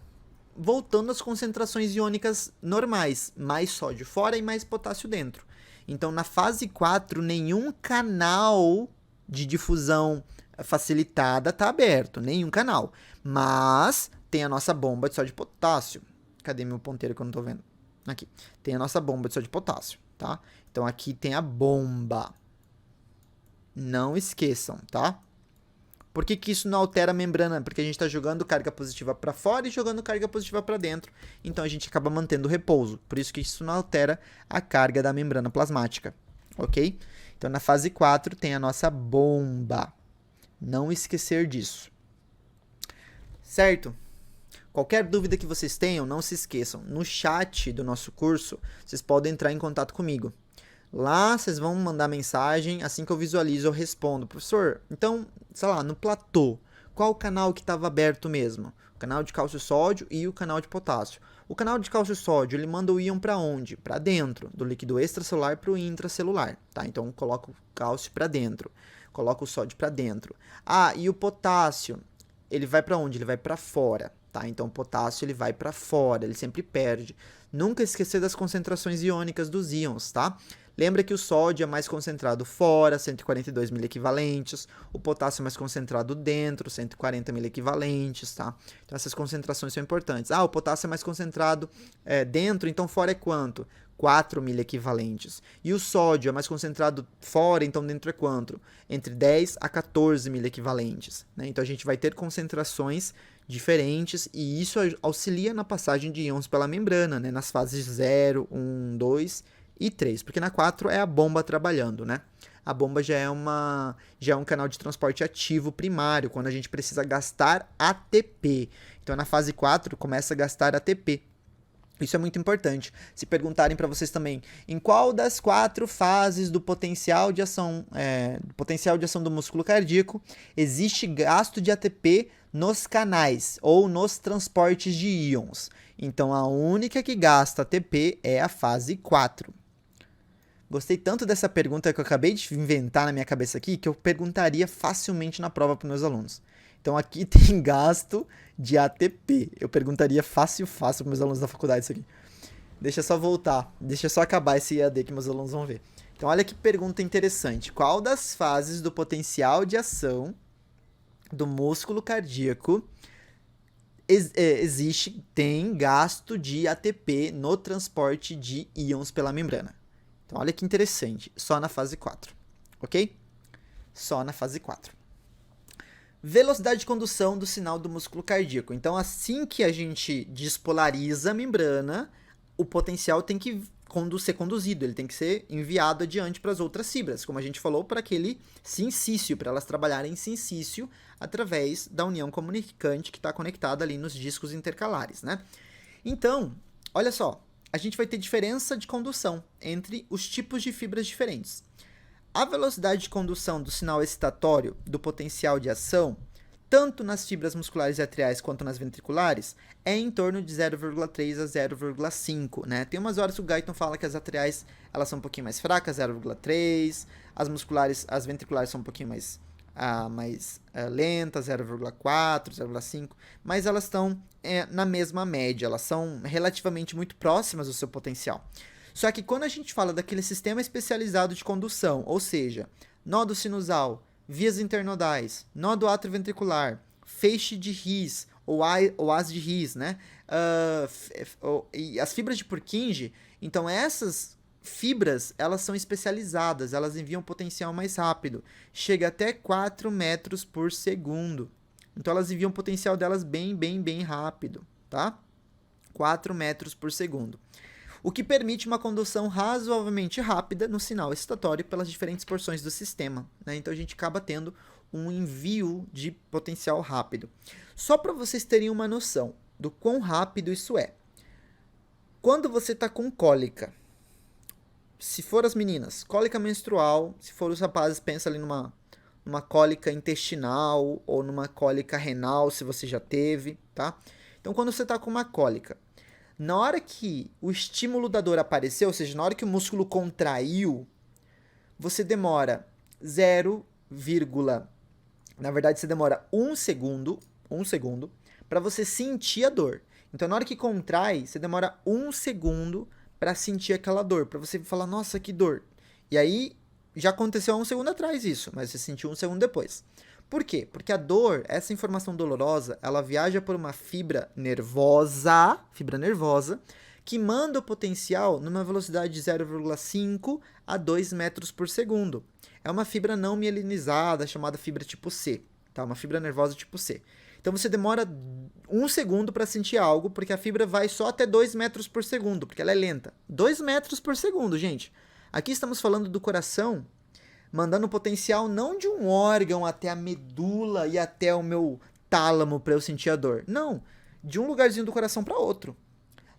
voltando às concentrações iônicas normais, mais sódio fora e mais potássio dentro. Então, na fase 4, nenhum canal de difusão facilitada está aberto, nenhum canal. Mas tem a nossa bomba de sódio e potássio. Cadê meu ponteiro que eu não estou vendo? Aqui. Tem a nossa bomba de sódio e potássio, tá? Então, aqui tem a bomba. Não esqueçam, tá? Por que isso não altera a membrana? Porque a gente está jogando carga positiva para fora e jogando carga positiva para dentro. Então, a gente acaba mantendo o repouso. Por isso que isso não altera a carga da membrana plasmática. Ok? Então, na fase 4 tem a nossa bomba. Não esquecer disso. Certo? Qualquer dúvida que vocês tenham, não se esqueçam. No chat do nosso curso, vocês podem entrar em contato comigo. Lá, vocês vão mandar mensagem, assim que eu visualizo, eu respondo. Professor, então, sei lá, no platô, qual o canal que estava aberto mesmo? O canal de cálcio sódio e o canal de potássio. O canal de cálcio sódio, ele manda o íon para onde? Para dentro, do líquido extracelular para o intracelular, tá? Então, coloca o cálcio para dentro, coloca o sódio para dentro. Ah, e o potássio, ele vai para onde? Ele vai para fora, tá? Então, o potássio, ele vai para fora, ele sempre perde. Nunca esquecer das concentrações iônicas dos íons, tá? Lembra que o sódio é mais concentrado fora, 142 miliequivalentes, o potássio é mais concentrado dentro, 140 miliequivalentes, tá? Então essas concentrações são importantes. O potássio é mais concentrado dentro, então fora é quanto? 4 miliequivalentes. E o sódio é mais concentrado fora, então dentro é quanto? Entre 10 a 14 miliequivalentes, né? Então a gente vai ter concentrações diferentes e isso auxilia na passagem de íons pela membrana, né? Nas fases 0, 1, 2 e 3, porque na 4 é a bomba trabalhando, né? A bomba já é um canal de transporte ativo primário, quando a gente precisa gastar ATP. Então na fase 4 começa a gastar ATP. Isso é muito importante. Se perguntarem para vocês também, em qual das 4 fases do potencial de ação do músculo cardíaco existe gasto de ATP nos canais ou nos transportes de íons? Então a única que gasta ATP é a fase 4. Gostei tanto dessa pergunta que eu acabei de inventar na minha cabeça aqui, que eu perguntaria facilmente na prova para meus alunos. Então aqui tem gasto de ATP. Eu perguntaria fácil para meus alunos da faculdade isso aqui. Deixa eu só voltar, deixa eu só acabar esse EAD que meus alunos vão ver. Então olha que pergunta interessante. Qual das fases do potencial de ação do músculo cardíaco tem gasto de ATP no transporte de íons pela membrana? Então olha que interessante, só na fase 4, ok? Só na fase 4. Velocidade de condução do sinal do músculo cardíaco. Então, assim que a gente despolariza a membrana, o potencial tem que ser conduzido, ele tem que ser enviado adiante para as outras fibras, como a gente falou, para aquele sincício, para elas trabalharem em sincício através da união comunicante que está conectada ali nos discos intercalares, né? Então, olha só, a gente vai ter diferença de condução entre os tipos de fibras diferentes. A velocidade de condução do sinal excitatório do potencial de ação, tanto nas fibras musculares e atriais quanto nas ventriculares, é em torno de 0,3 a 0,5, né? Tem umas horas que o Guyton fala que as atriais elas são um pouquinho mais fracas, 0,3, as musculares, as ventriculares são um pouquinho mais lentas, 0,4, 0,5, mas elas estão na mesma média, elas são relativamente muito próximas do seu potencial. Só que quando a gente fala daquele sistema especializado de condução, ou seja, nó do sinusal, vias internodais, nó do átrio ventricular, feixe de His, ou as de His, né? E as fibras de Purkinje, então essas fibras, elas são especializadas, elas enviam potencial mais rápido, chega até 4 metros por segundo. Então elas enviam o potencial delas bem rápido, tá? 4 metros por segundo. O que permite uma condução razoavelmente rápida no sinal excitatório pelas diferentes porções do sistema, né? Então a gente acaba tendo um envio de potencial rápido. Só para vocês terem uma noção do quão rápido isso é. Quando você está com cólica, se for as meninas, cólica menstrual, se for os rapazes, pensa ali numa cólica intestinal ou numa cólica renal, se você já teve, tá? Então quando você está com uma cólica, na hora que o estímulo da dor apareceu, ou seja, na hora que o músculo contraiu, você demora na verdade você demora um segundo para você sentir a dor. Então na hora que contrai, você demora 1 segundo para sentir aquela dor, para você falar, nossa, que dor. E aí já aconteceu há 1 segundo atrás isso, mas você sentiu 1 segundo depois. Por quê? Porque a dor, essa informação dolorosa, ela viaja por uma fibra nervosa, que manda o potencial numa velocidade de 0,5 a 2 metros por segundo. É uma fibra não mielinizada, chamada fibra tipo C, tá? Uma fibra nervosa tipo C. Então você demora 1 segundo para sentir algo, porque a fibra vai só até 2 metros por segundo, porque ela é lenta. 2 metros por segundo, gente. Aqui estamos falando do coração, mandando potencial não de um órgão até a medula e até o meu tálamo para eu sentir a dor. Não, de um lugarzinho do coração para outro.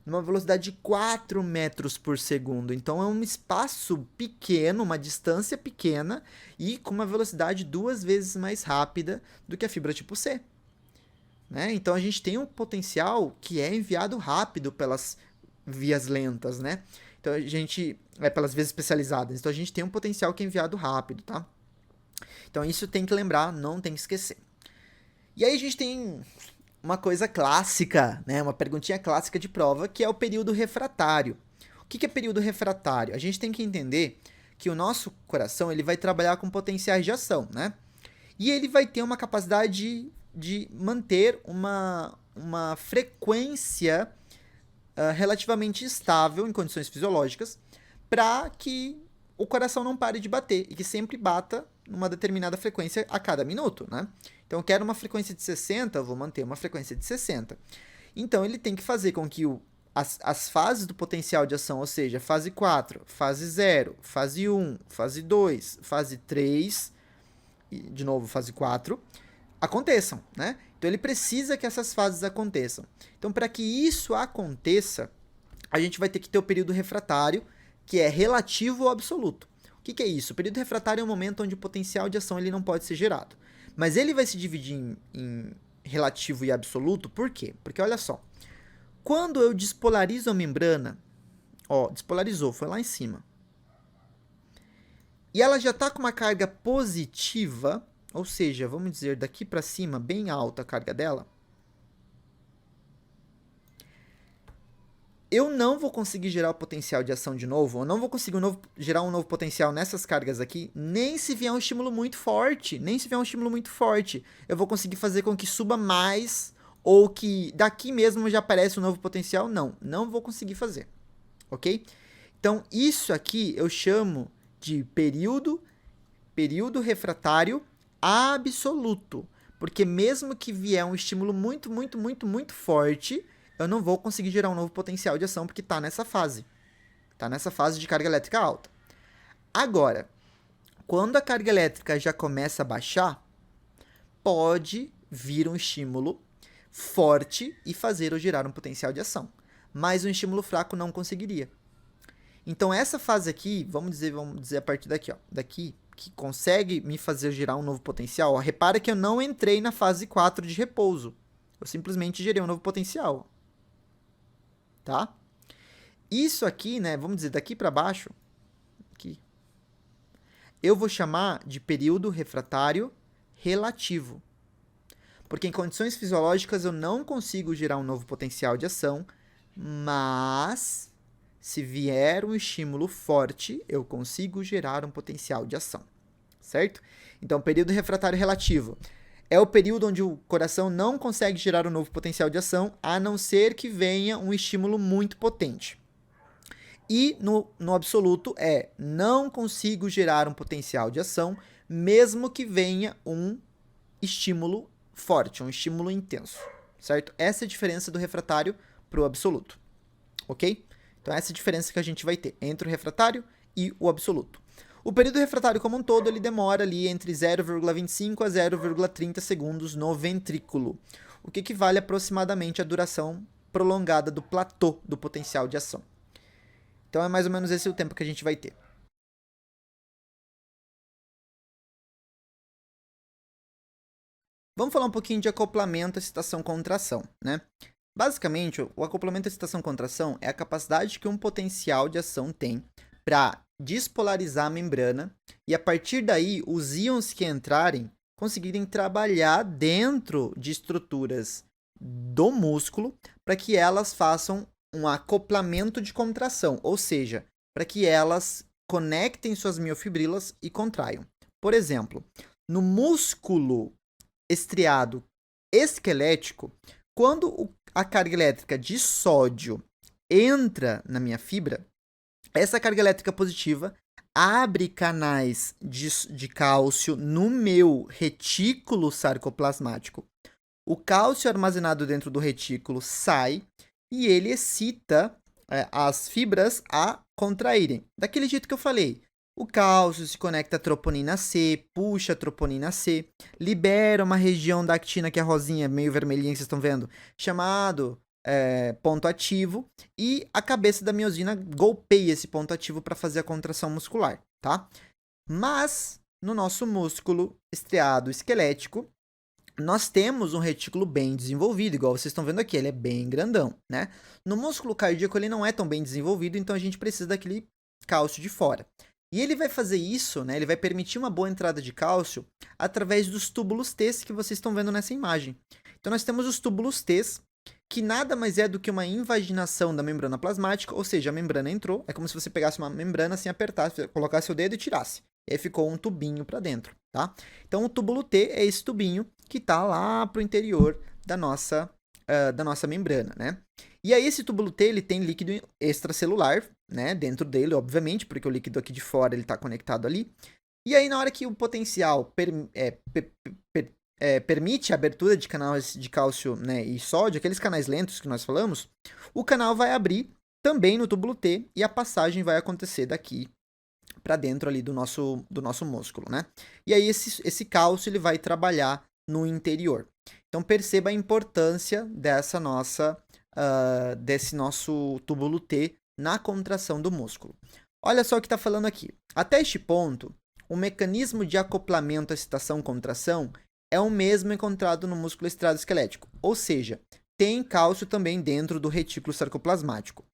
Numa velocidade de 4 metros por segundo. Então é um espaço pequeno, uma distância pequena e com uma velocidade 2 vezes mais rápida do que a fibra tipo C. Né? Então a gente tem um potencial que é enviado rápido pelas vias lentas, né? Então a gente pelas vias especializadas. Então a gente tem um potencial que é enviado rápido, tá? Então isso tem que lembrar, não tem que esquecer. E aí a gente tem uma coisa clássica, né? Uma perguntinha clássica de prova, que é o período refratário. O que é período refratário? A gente tem que entender que o nosso coração ele vai trabalhar com potenciais de ação, né? E ele vai ter uma capacidade de manter uma frequência relativamente estável em condições fisiológicas para que o coração não pare de bater e que sempre bata numa determinada frequência a cada minuto, né? Então, eu quero uma frequência de 60, eu vou manter uma frequência de 60. Então, ele tem que fazer com que as fases do potencial de ação, ou seja, fase 4, fase 0, fase 1, fase 2, fase 3, e de novo fase 4, aconteçam, né? Então, ele precisa que essas fases aconteçam. Então, para que isso aconteça, a gente vai ter que ter o período refratário, que é relativo ou absoluto. O que é isso? O período refratário é um momento onde o potencial de ação ele não pode ser gerado. Mas ele vai se dividir em relativo e absoluto, por quê? Porque olha só, quando eu despolarizo a membrana, ó, despolarizou, foi lá em cima, e ela já está com uma carga positiva, ou seja, vamos dizer, daqui para cima, bem alta a carga dela, eu não vou conseguir gerar o potencial de ação de novo, eu não vou conseguir gerar um novo potencial nessas cargas aqui, nem se vier um estímulo muito forte, eu vou conseguir fazer com que suba mais, ou que daqui mesmo já aparece um novo potencial, não vou conseguir fazer, ok? Então, isso aqui eu chamo de período refratário absoluto, porque mesmo que vier um estímulo muito forte, eu não vou conseguir gerar um novo potencial de ação porque está nessa fase. Está nessa fase de carga elétrica alta. Agora, quando a carga elétrica já começa a baixar, pode vir um estímulo forte e fazer eu gerar um potencial de ação. Mas um estímulo fraco não conseguiria. Então, essa fase aqui, vamos dizer a partir daqui, ó, daqui, que consegue me fazer gerar um novo potencial, ó, repara que eu não entrei na fase 4 de repouso. Eu simplesmente gerei um novo potencial. Tá? Isso aqui, né, vamos dizer, daqui para baixo, aqui, eu vou chamar de período refratário relativo. Porque em condições fisiológicas eu não consigo gerar um novo potencial de ação, mas se vier um estímulo forte, eu consigo gerar um potencial de ação, certo? Então, período refratário relativo é o período onde o coração não consegue gerar um novo potencial de ação, a não ser que venha um estímulo muito potente. E no absoluto não consigo gerar um potencial de ação, mesmo que venha um estímulo forte, um estímulo intenso, certo? Essa é a diferença do refratário para o absoluto, ok? Então, essa é a diferença que a gente vai ter entre o refratário e o absoluto. O período refratário como um todo, ele demora ali entre 0,25 a 0,30 segundos no ventrículo, o que equivale aproximadamente à duração prolongada do platô do potencial de ação. Então, é mais ou menos esse o tempo que a gente vai ter. Vamos falar um pouquinho de acoplamento, excitação, contração, né? Basicamente, o acoplamento, excitação, contração é a capacidade que um potencial de ação tem para despolarizar a membrana e, a partir daí, os íons que entrarem conseguirem trabalhar dentro de estruturas do músculo para que elas façam um acoplamento de contração, ou seja, para que elas conectem suas miofibrilas e contraiam. Por exemplo, no músculo estriado esquelético, quando a carga elétrica de sódio entra na minha fibra, essa carga elétrica positiva abre canais de cálcio no meu retículo sarcoplasmático. O cálcio armazenado dentro do retículo sai e ele excita as fibras a contraírem. Daquele jeito que eu falei, o cálcio se conecta à troponina C, puxa a troponina C, libera uma região da actina, que é a rosinha, meio vermelhinha que vocês estão vendo, chamado ponto ativo, e a cabeça da miosina golpeia esse ponto ativo para fazer a contração muscular, tá? Mas, no nosso músculo estriado esquelético, nós temos um retículo bem desenvolvido, igual vocês estão vendo aqui, ele é bem grandão, né? No músculo cardíaco ele não é tão bem desenvolvido, então a gente precisa daquele cálcio de fora. E ele vai fazer isso, né? Ele vai permitir uma boa entrada de cálcio através dos túbulos T que vocês estão vendo nessa imagem. Então nós temos os túbulos T que nada mais é do que uma invaginação da membrana plasmática, ou seja, a membrana entrou, é como se você pegasse uma membrana assim, apertasse, colocasse o dedo e tirasse. E aí ficou um tubinho para dentro, tá? Então o túbulo T é esse tubinho que está lá para o interior da nossa membrana, né? E aí esse túbulo T ele tem líquido extracelular, né? Dentro dele, obviamente, porque o líquido aqui de fora ele está conectado ali. E aí na hora que o potencial permite a abertura de canais de cálcio, né, e sódio, aqueles canais lentos que nós falamos, o canal vai abrir também no túbulo T e a passagem vai acontecer daqui para dentro ali do nosso músculo, né? E aí esse cálcio ele vai trabalhar no interior. Então perceba a importância desse nosso túbulo T na contração do músculo. Olha só o que está falando aqui. Até este ponto, o mecanismo de acoplamento excitação-contração é o mesmo encontrado no músculo estriado-esquelético, ou seja, tem cálcio também dentro do retículo sarcoplasmático.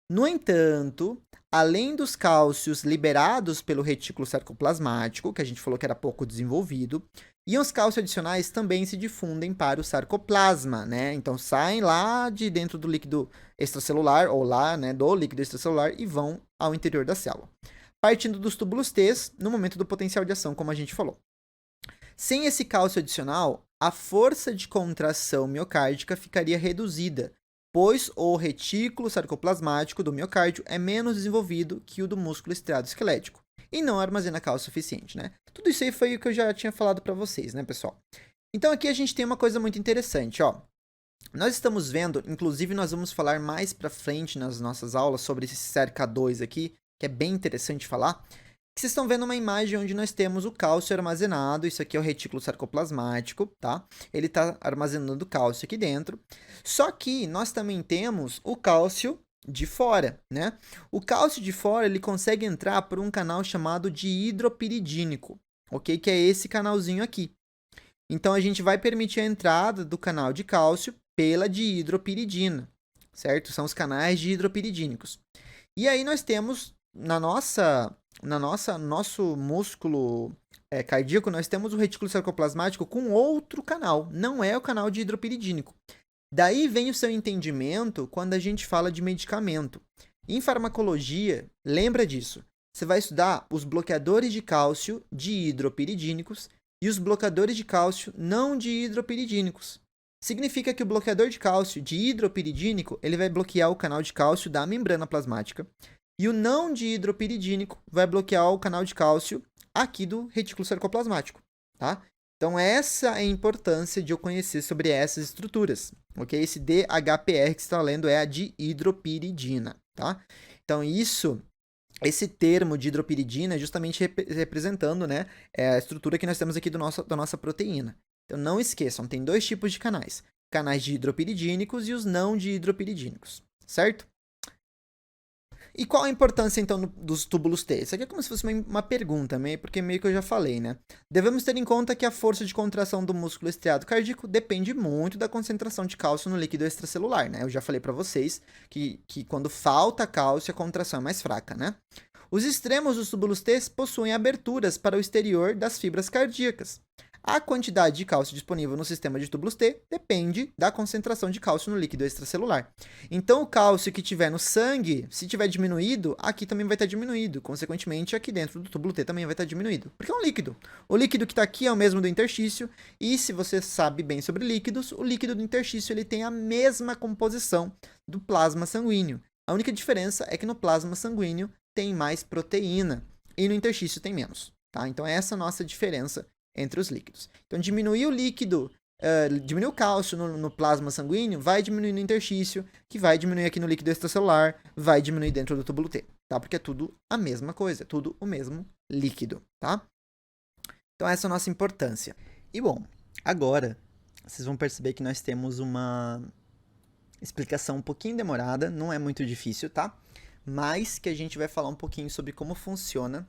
No entanto, além dos cálcios liberados pelo retículo sarcoplasmático, que a gente falou que era pouco desenvolvido, íons cálcio adicionais também se difundem para o sarcoplasma, né? Então saem lá de dentro do líquido extracelular, ou lá, né, do líquido extracelular e vão ao interior da célula, partindo dos túbulos T no momento do potencial de ação, como a gente falou. Sem esse cálcio adicional, a força de contração miocárdica ficaria reduzida, pois o retículo sarcoplasmático do miocárdio é menos desenvolvido que o do músculo estriado-esquelético e não armazena cálcio suficiente, né? Tudo isso aí foi o que eu já tinha falado para vocês, né, pessoal? Então aqui a gente tem uma coisa muito interessante, ó. Nós estamos vendo, inclusive nós vamos falar mais para frente nas nossas aulas sobre esse CERCA2 aqui, que é bem interessante falar. Vocês estão vendo uma imagem onde nós temos o cálcio armazenado, isso aqui é o retículo sarcoplasmático, tá? Ele está armazenando cálcio aqui dentro. Só que nós também temos o cálcio de fora, né? O cálcio de fora, ele consegue entrar por um canal chamado de hidropiridínico, ok? Que é esse canalzinho aqui. Então, a gente vai permitir a entrada do canal de cálcio pela dihidropiridina, certo? São os canais dihidropiridínicos. E aí nós temos nosso músculo cardíaco, nós temos o retículo sarcoplasmático com outro canal, não é o canal dihidropiridínico. Daí vem o seu entendimento quando a gente fala de medicamento. Em farmacologia, lembra disso. Você vai estudar os bloqueadores de cálcio dihidropiridínicos e os bloqueadores de cálcio não dihidropiridínicos. Significa que o bloqueador de cálcio dihidropiridínico ele vai bloquear o canal de cálcio da membrana plasmática. E o não dihidropiridínico vai bloquear o canal de cálcio aqui do retículo sarcoplasmático, tá? Então, essa é a importância de eu conhecer sobre essas estruturas, ok? Esse DHPR que você está lendo é a dihidropiridina, tá? Então, esse termo de hidropiridina é justamente representando, né, a estrutura que nós temos aqui da nossa proteína. Então, não esqueçam, tem dois tipos de canais. Canais dihidropiridínicos e os não dihidropiridínicos, certo? E qual a importância, então, dos túbulos T? Isso aqui é como se fosse uma pergunta, porque meio que eu já falei, né? Devemos ter em conta que a força de contração do músculo estriado cardíaco depende muito da concentração de cálcio no líquido extracelular, né? Eu já falei para vocês que quando falta cálcio, a contração é mais fraca, né? Os extremos dos túbulos T possuem aberturas para o exterior das fibras cardíacas. A quantidade de cálcio disponível no sistema de túbulos T depende da concentração de cálcio no líquido extracelular. Então, o cálcio que tiver no sangue, se tiver diminuído, aqui também vai estar diminuído. Consequentemente, aqui dentro do túbulo T também vai estar diminuído. Porque é um líquido. O líquido que está aqui é o mesmo do interstício. E se você sabe bem sobre líquidos, o líquido do interstício ele tem a mesma composição do plasma sanguíneo. A única diferença é que no plasma sanguíneo tem mais proteína e no interstício tem menos. Tá? Então, essa é a nossa diferença entre os líquidos. Então, diminuir o líquido, diminuir o cálcio no plasma sanguíneo, vai diminuir no interstício, que vai diminuir aqui no líquido extracelular, vai diminuir dentro do túbulo T, tá? Porque é tudo a mesma coisa, é tudo o mesmo líquido, tá? Então, essa é a nossa importância. E, bom, agora, vocês vão perceber que nós temos uma explicação um pouquinho demorada, não é muito difícil, tá? Mas que a gente vai falar um pouquinho sobre como funciona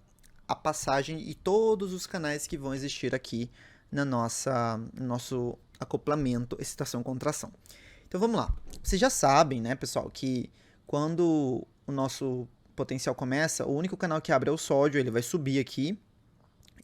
a passagem e todos os canais que vão existir aqui no nosso acoplamento, excitação-contração. Então vamos lá. Vocês já sabem, né, pessoal, que quando o nosso potencial começa, o único canal que abre é o sódio, ele vai subir aqui.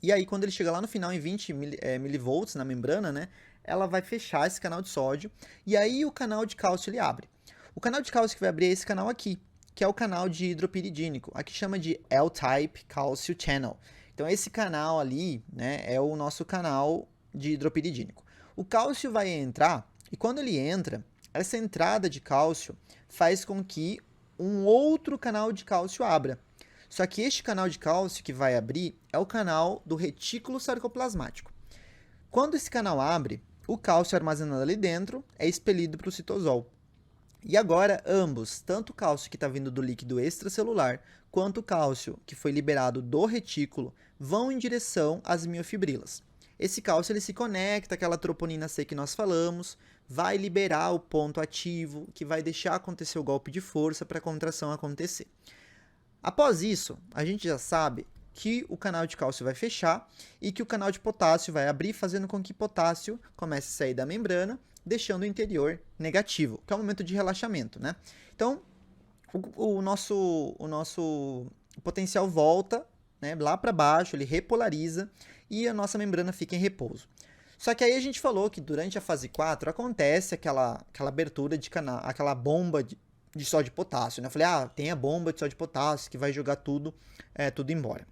E aí quando ele chega lá no final em 20 milivolts na membrana, né, ela vai fechar esse canal de sódio e aí o canal de cálcio ele abre. O canal de cálcio que vai abrir é esse canal aqui, que é o canal de hidropiridínico. Aqui chama de L-Type Calcium Channel. Então esse canal ali, né, é o nosso canal de hidropiridínico. O cálcio vai entrar e quando ele entra, essa entrada de cálcio faz com que um outro canal de cálcio abra. Só que este canal de cálcio que vai abrir é o canal do retículo sarcoplasmático. Quando esse canal abre, o cálcio armazenado ali dentro é expelido para o citosol. E agora ambos, tanto o cálcio que está vindo do líquido extracelular, quanto o cálcio que foi liberado do retículo, vão em direção às miofibrilas. Esse cálcio ele se conecta àquela troponina C que nós falamos, vai liberar o ponto ativo, que vai deixar acontecer o golpe de força para a contração acontecer. Após isso, a gente já sabe que o canal de cálcio vai fechar e que o canal de potássio vai abrir, fazendo com que potássio comece a sair da membrana, deixando o interior negativo, que é o momento de relaxamento, né? Então, o nosso potencial volta, né, lá para baixo, ele repolariza e a nossa membrana fica em repouso. Só que aí a gente falou que durante a fase 4 acontece aquela abertura de canal, aquela bomba de sódio e potássio, né? Eu falei, tem a bomba de sódio e potássio que vai jogar tudo embora.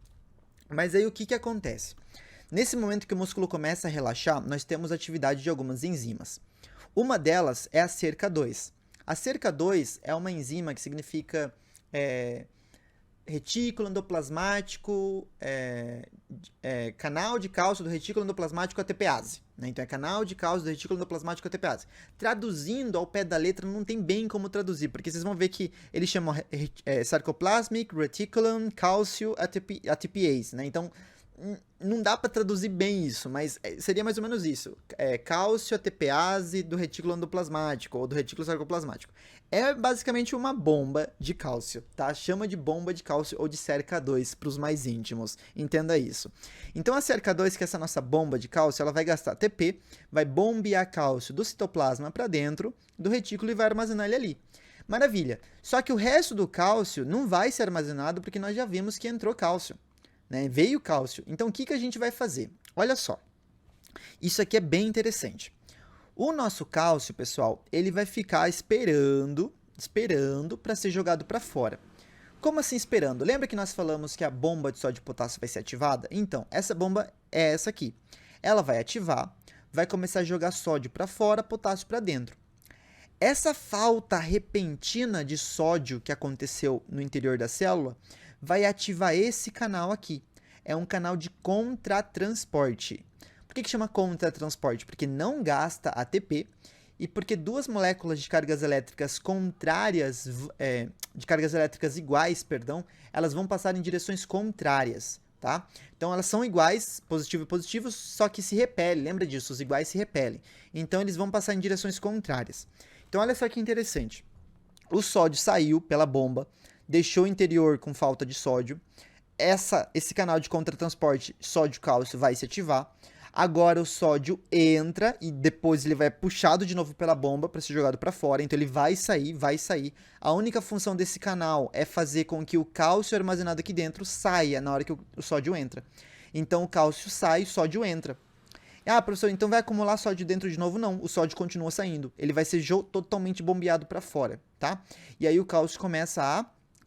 Mas aí o que acontece? Nesse momento que o músculo começa a relaxar, nós temos atividade de algumas enzimas. Uma delas é a CERCA2. A CERCA2 é uma enzima que significa retículo endoplasmático, canal de cálcio do retículo endoplasmático ATPase. Né? Então é canal de cálcio do retículo endoplasmático ATPase. Traduzindo ao pé da letra não tem bem como traduzir, porque vocês vão ver que eles chamam Sarcoplasmic Reticulum Calcium ATPase. Né? Então não dá para traduzir bem isso, mas seria mais ou menos isso. Cálcio ATPase do retículo endoplasmático ou do retículo sarcoplasmático. É basicamente uma bomba de cálcio, tá? Chama de bomba de cálcio ou de CERCA2 para os mais íntimos. Entenda isso. Então a CERCA2, que é essa nossa bomba de cálcio, ela vai gastar ATP, vai bombear cálcio do citoplasma para dentro do retículo e vai armazenar ele ali. Maravilha. Só que o resto do cálcio não vai ser armazenado porque nós já vimos que entrou cálcio. Né? Veio cálcio. Então o que a gente vai fazer? Olha só. Isso aqui é bem interessante. O nosso cálcio, pessoal, ele vai ficar esperando para ser jogado para fora. Como assim esperando? Lembra que nós falamos que a bomba de sódio e potássio vai ser ativada? Então, essa bomba é essa aqui. Ela vai ativar, vai começar a jogar sódio para fora, potássio para dentro. Essa falta repentina de sódio que aconteceu no interior da célula vai ativar esse canal aqui. É um canal de contratransporte. Por que chama contratransporte? Porque não gasta ATP e porque duas moléculas de cargas elétricas contrárias, de cargas elétricas iguais, elas vão passar em direções contrárias. Tá? Então elas são iguais, positivo e positivo, só que se repelem. Lembra disso? Os iguais se repelem. Então eles vão passar em direções contrárias. Então olha só que interessante. O sódio saiu pela bomba, deixou o interior com falta de sódio. Esse canal de contratransporte sódio-cálcio vai se ativar. Agora o sódio entra e depois ele vai puxado de novo pela bomba para ser jogado para fora. Então ele vai sair. A única função desse canal é fazer com que o cálcio armazenado aqui dentro saia na hora que o sódio entra. Então o cálcio sai, o sódio entra. Professor, então vai acumular sódio dentro de novo? Não, o sódio continua saindo. Ele vai ser totalmente bombeado para fora, tá? E aí o cálcio começa a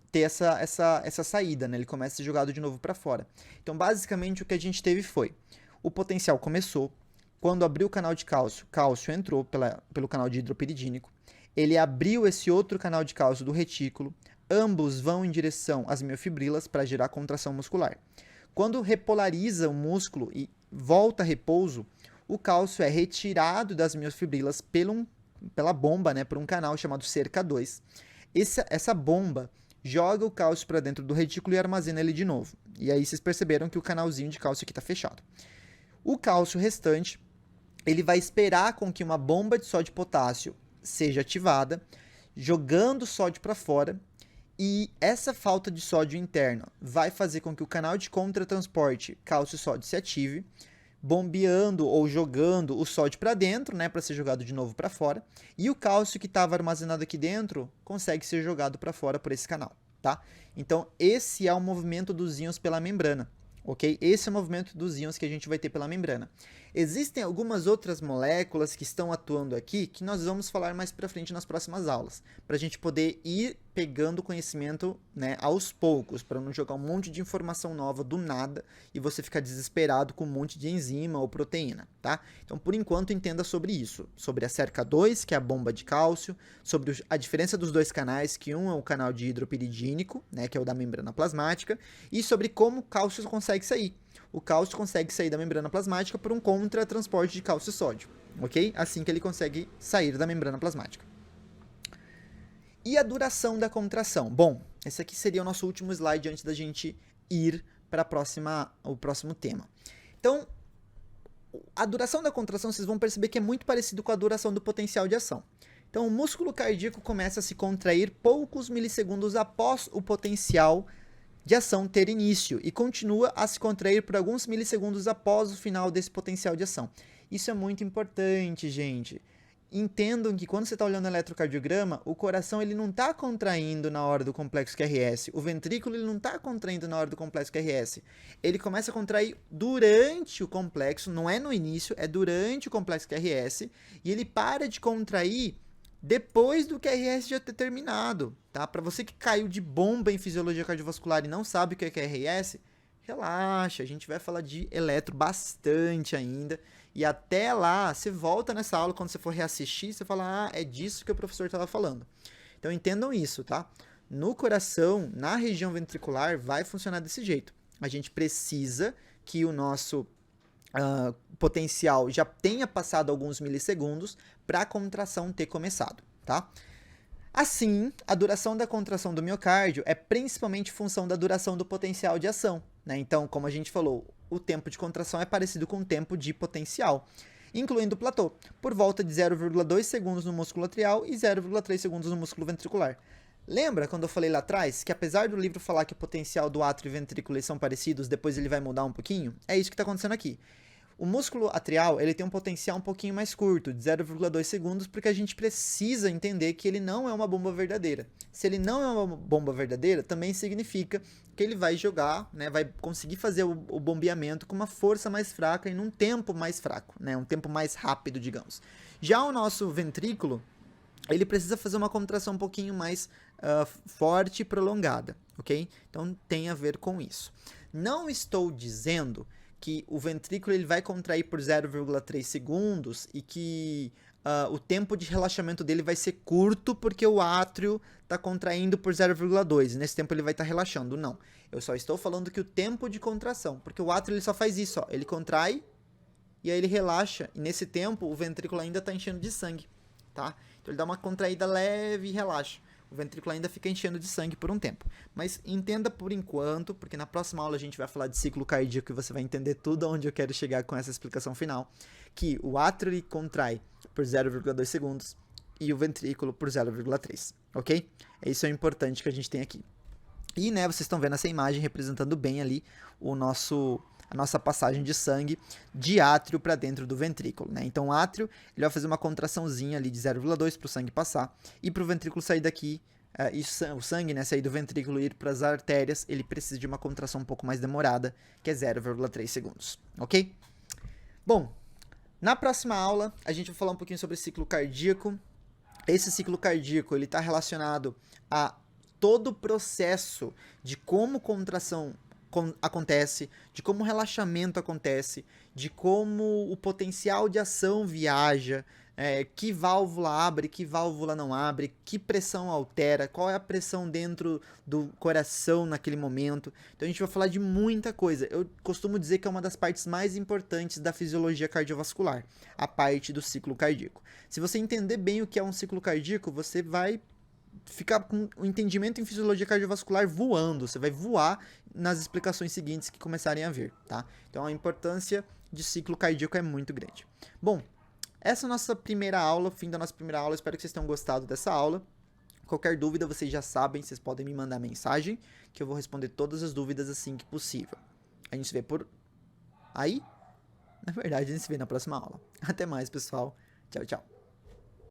ter essa saída, né? Ele começa a ser jogado de novo para fora. Então basicamente o que a gente teve foi o potencial começou, quando abriu o canal de cálcio, cálcio entrou pelo canal de hidropiridínico, ele abriu esse outro canal de cálcio do retículo, ambos vão em direção às miofibrilas para gerar contração muscular. Quando repolariza o músculo e volta a repouso, o cálcio é retirado das miofibrilas pela bomba, né, por um canal chamado CERCA2. Essa bomba joga o cálcio para dentro do retículo e armazena ele de novo. E aí vocês perceberam que o canalzinho de cálcio aqui está fechado. O cálcio restante, ele vai esperar com que uma bomba de sódio e potássio seja ativada, jogando sódio para fora, e essa falta de sódio interno vai fazer com que o canal de contratransporte cálcio-sódio se ative, bombeando ou jogando o sódio para dentro, né, para ser jogado de novo para fora, e o cálcio que estava armazenado aqui dentro consegue ser jogado para fora por esse canal, tá? Então esse é o movimento dos íons pela membrana. Ok? Esse é o movimento dos íons que a gente vai ter pela membrana. Existem algumas outras moléculas que estão atuando aqui que nós vamos falar mais para frente nas próximas aulas, para a gente poder ir pegando conhecimento, né, aos poucos, para não jogar um monte de informação nova do nada e você ficar desesperado com um monte de enzima ou proteína, tá? Então, por enquanto, entenda sobre isso, sobre a cerca-2, que é a bomba de cálcio, sobre a diferença dos dois canais, que um é o canal de hidropiridínico, né, que é o da membrana plasmática, e sobre como o cálcio consegue sair. O cálcio consegue sair da membrana plasmática por um contratransporte de cálcio e sódio, ok? Assim que ele consegue sair da membrana plasmática. E a duração da contração? Bom, esse aqui seria o nosso último slide antes da gente ir para o próximo tema. Então, a duração da contração, vocês vão perceber que é muito parecido com a duração do potencial de ação. Então, o músculo cardíaco começa a se contrair poucos milissegundos após o potencial de ação ter início e continua a se contrair por alguns milissegundos após o final desse potencial de ação. Isso é muito importante, gente. Entendam que quando você está olhando o eletrocardiograma, o coração ele não está contraindo na hora do complexo QRS, o ventrículo ele não está contraindo na hora do complexo QRS. Ele começa a contrair durante o complexo, não é no início, é durante o complexo QRS, e ele para de contrair depois do QRS já ter terminado, tá? Para você que caiu de bomba em fisiologia cardiovascular e não sabe o que é QRS, relaxa, a gente vai falar de eletro bastante ainda. E até lá, você volta nessa aula, quando você for reassistir, você fala, é disso que o professor estava falando. Então entendam isso, tá? No coração, na região ventricular, vai funcionar desse jeito. A gente precisa que o nosso potencial já tenha passado alguns milissegundos para a contração ter começado, tá? Assim, a duração da contração do miocárdio é principalmente função da duração do potencial de ação, né? Então, como a gente falou, o tempo de contração é parecido com o tempo de potencial, incluindo o platô, por volta de 0,2 segundos no músculo atrial e 0,3 segundos no músculo ventricular. Lembra quando eu falei lá atrás que apesar do livro falar que o potencial do átrio e ventrículo são parecidos, depois ele vai mudar um pouquinho? É isso que está acontecendo aqui. O músculo atrial ele tem um potencial um pouquinho mais curto, de 0,2 segundos, porque a gente precisa entender que ele não é uma bomba verdadeira. Se ele não é uma bomba verdadeira, também significa que ele vai jogar, né, vai conseguir fazer o bombeamento com uma força mais fraca e num tempo mais fraco, né, um tempo mais rápido, digamos. Já o nosso ventrículo, ele precisa fazer uma contração um pouquinho mais forte e prolongada, ok? Então tem a ver com isso. Não estou dizendo que o ventrículo ele vai contrair por 0,3 segundos e que o tempo de relaxamento dele vai ser curto porque o átrio está contraindo por 0,2 e nesse tempo ele vai estar relaxando. Não, eu só estou falando que o tempo de contração, porque o átrio ele só faz isso, ó, ele contrai e aí ele relaxa e nesse tempo o ventrículo ainda está enchendo de sangue, tá? Então ele dá uma contraída leve e relaxa. O ventrículo ainda fica enchendo de sangue por um tempo. Mas entenda por enquanto, porque na próxima aula a gente vai falar de ciclo cardíaco e você vai entender tudo onde eu quero chegar com essa explicação final, que o átrio ele contrai por 0,2 segundos e o ventrículo por 0,3, ok? Isso é importante que a gente tem aqui. E, né, vocês estão vendo essa imagem representando bem ali a nossa passagem de sangue de átrio para dentro do ventrículo, né? Então o átrio ele vai fazer uma contraçãozinha ali de 0,2 para o sangue passar e para o ventrículo sair daqui, o sangue, né, sair do ventrículo e ir para as artérias, ele precisa de uma contração um pouco mais demorada, que é 0,3 segundos, ok? Bom, na próxima aula a gente vai falar um pouquinho sobre ciclo cardíaco. Esse ciclo cardíaco ele está relacionado a todo o processo de como contração acontece, de como o relaxamento acontece, de como o potencial de ação viaja, que válvula abre, que válvula não abre, que pressão altera, qual é a pressão dentro do coração naquele momento. Então a gente vai falar de muita coisa. Eu costumo dizer que é uma das partes mais importantes da fisiologia cardiovascular, a parte do ciclo cardíaco. Se você entender bem o que é um ciclo cardíaco, você vai ficar com o entendimento em fisiologia cardiovascular voando, você vai voar nas explicações seguintes que começarem a vir, tá? Então a importância de ciclo cardíaco é muito grande. Bom, essa é a nossa primeira aula, fim da nossa primeira aula, espero que vocês tenham gostado dessa aula. Qualquer dúvida vocês já sabem, vocês podem me mandar mensagem, que eu vou responder todas as dúvidas assim que possível. A gente se vê por aí, na verdade a gente se vê na próxima aula. Até mais, pessoal. Tchau, tchau.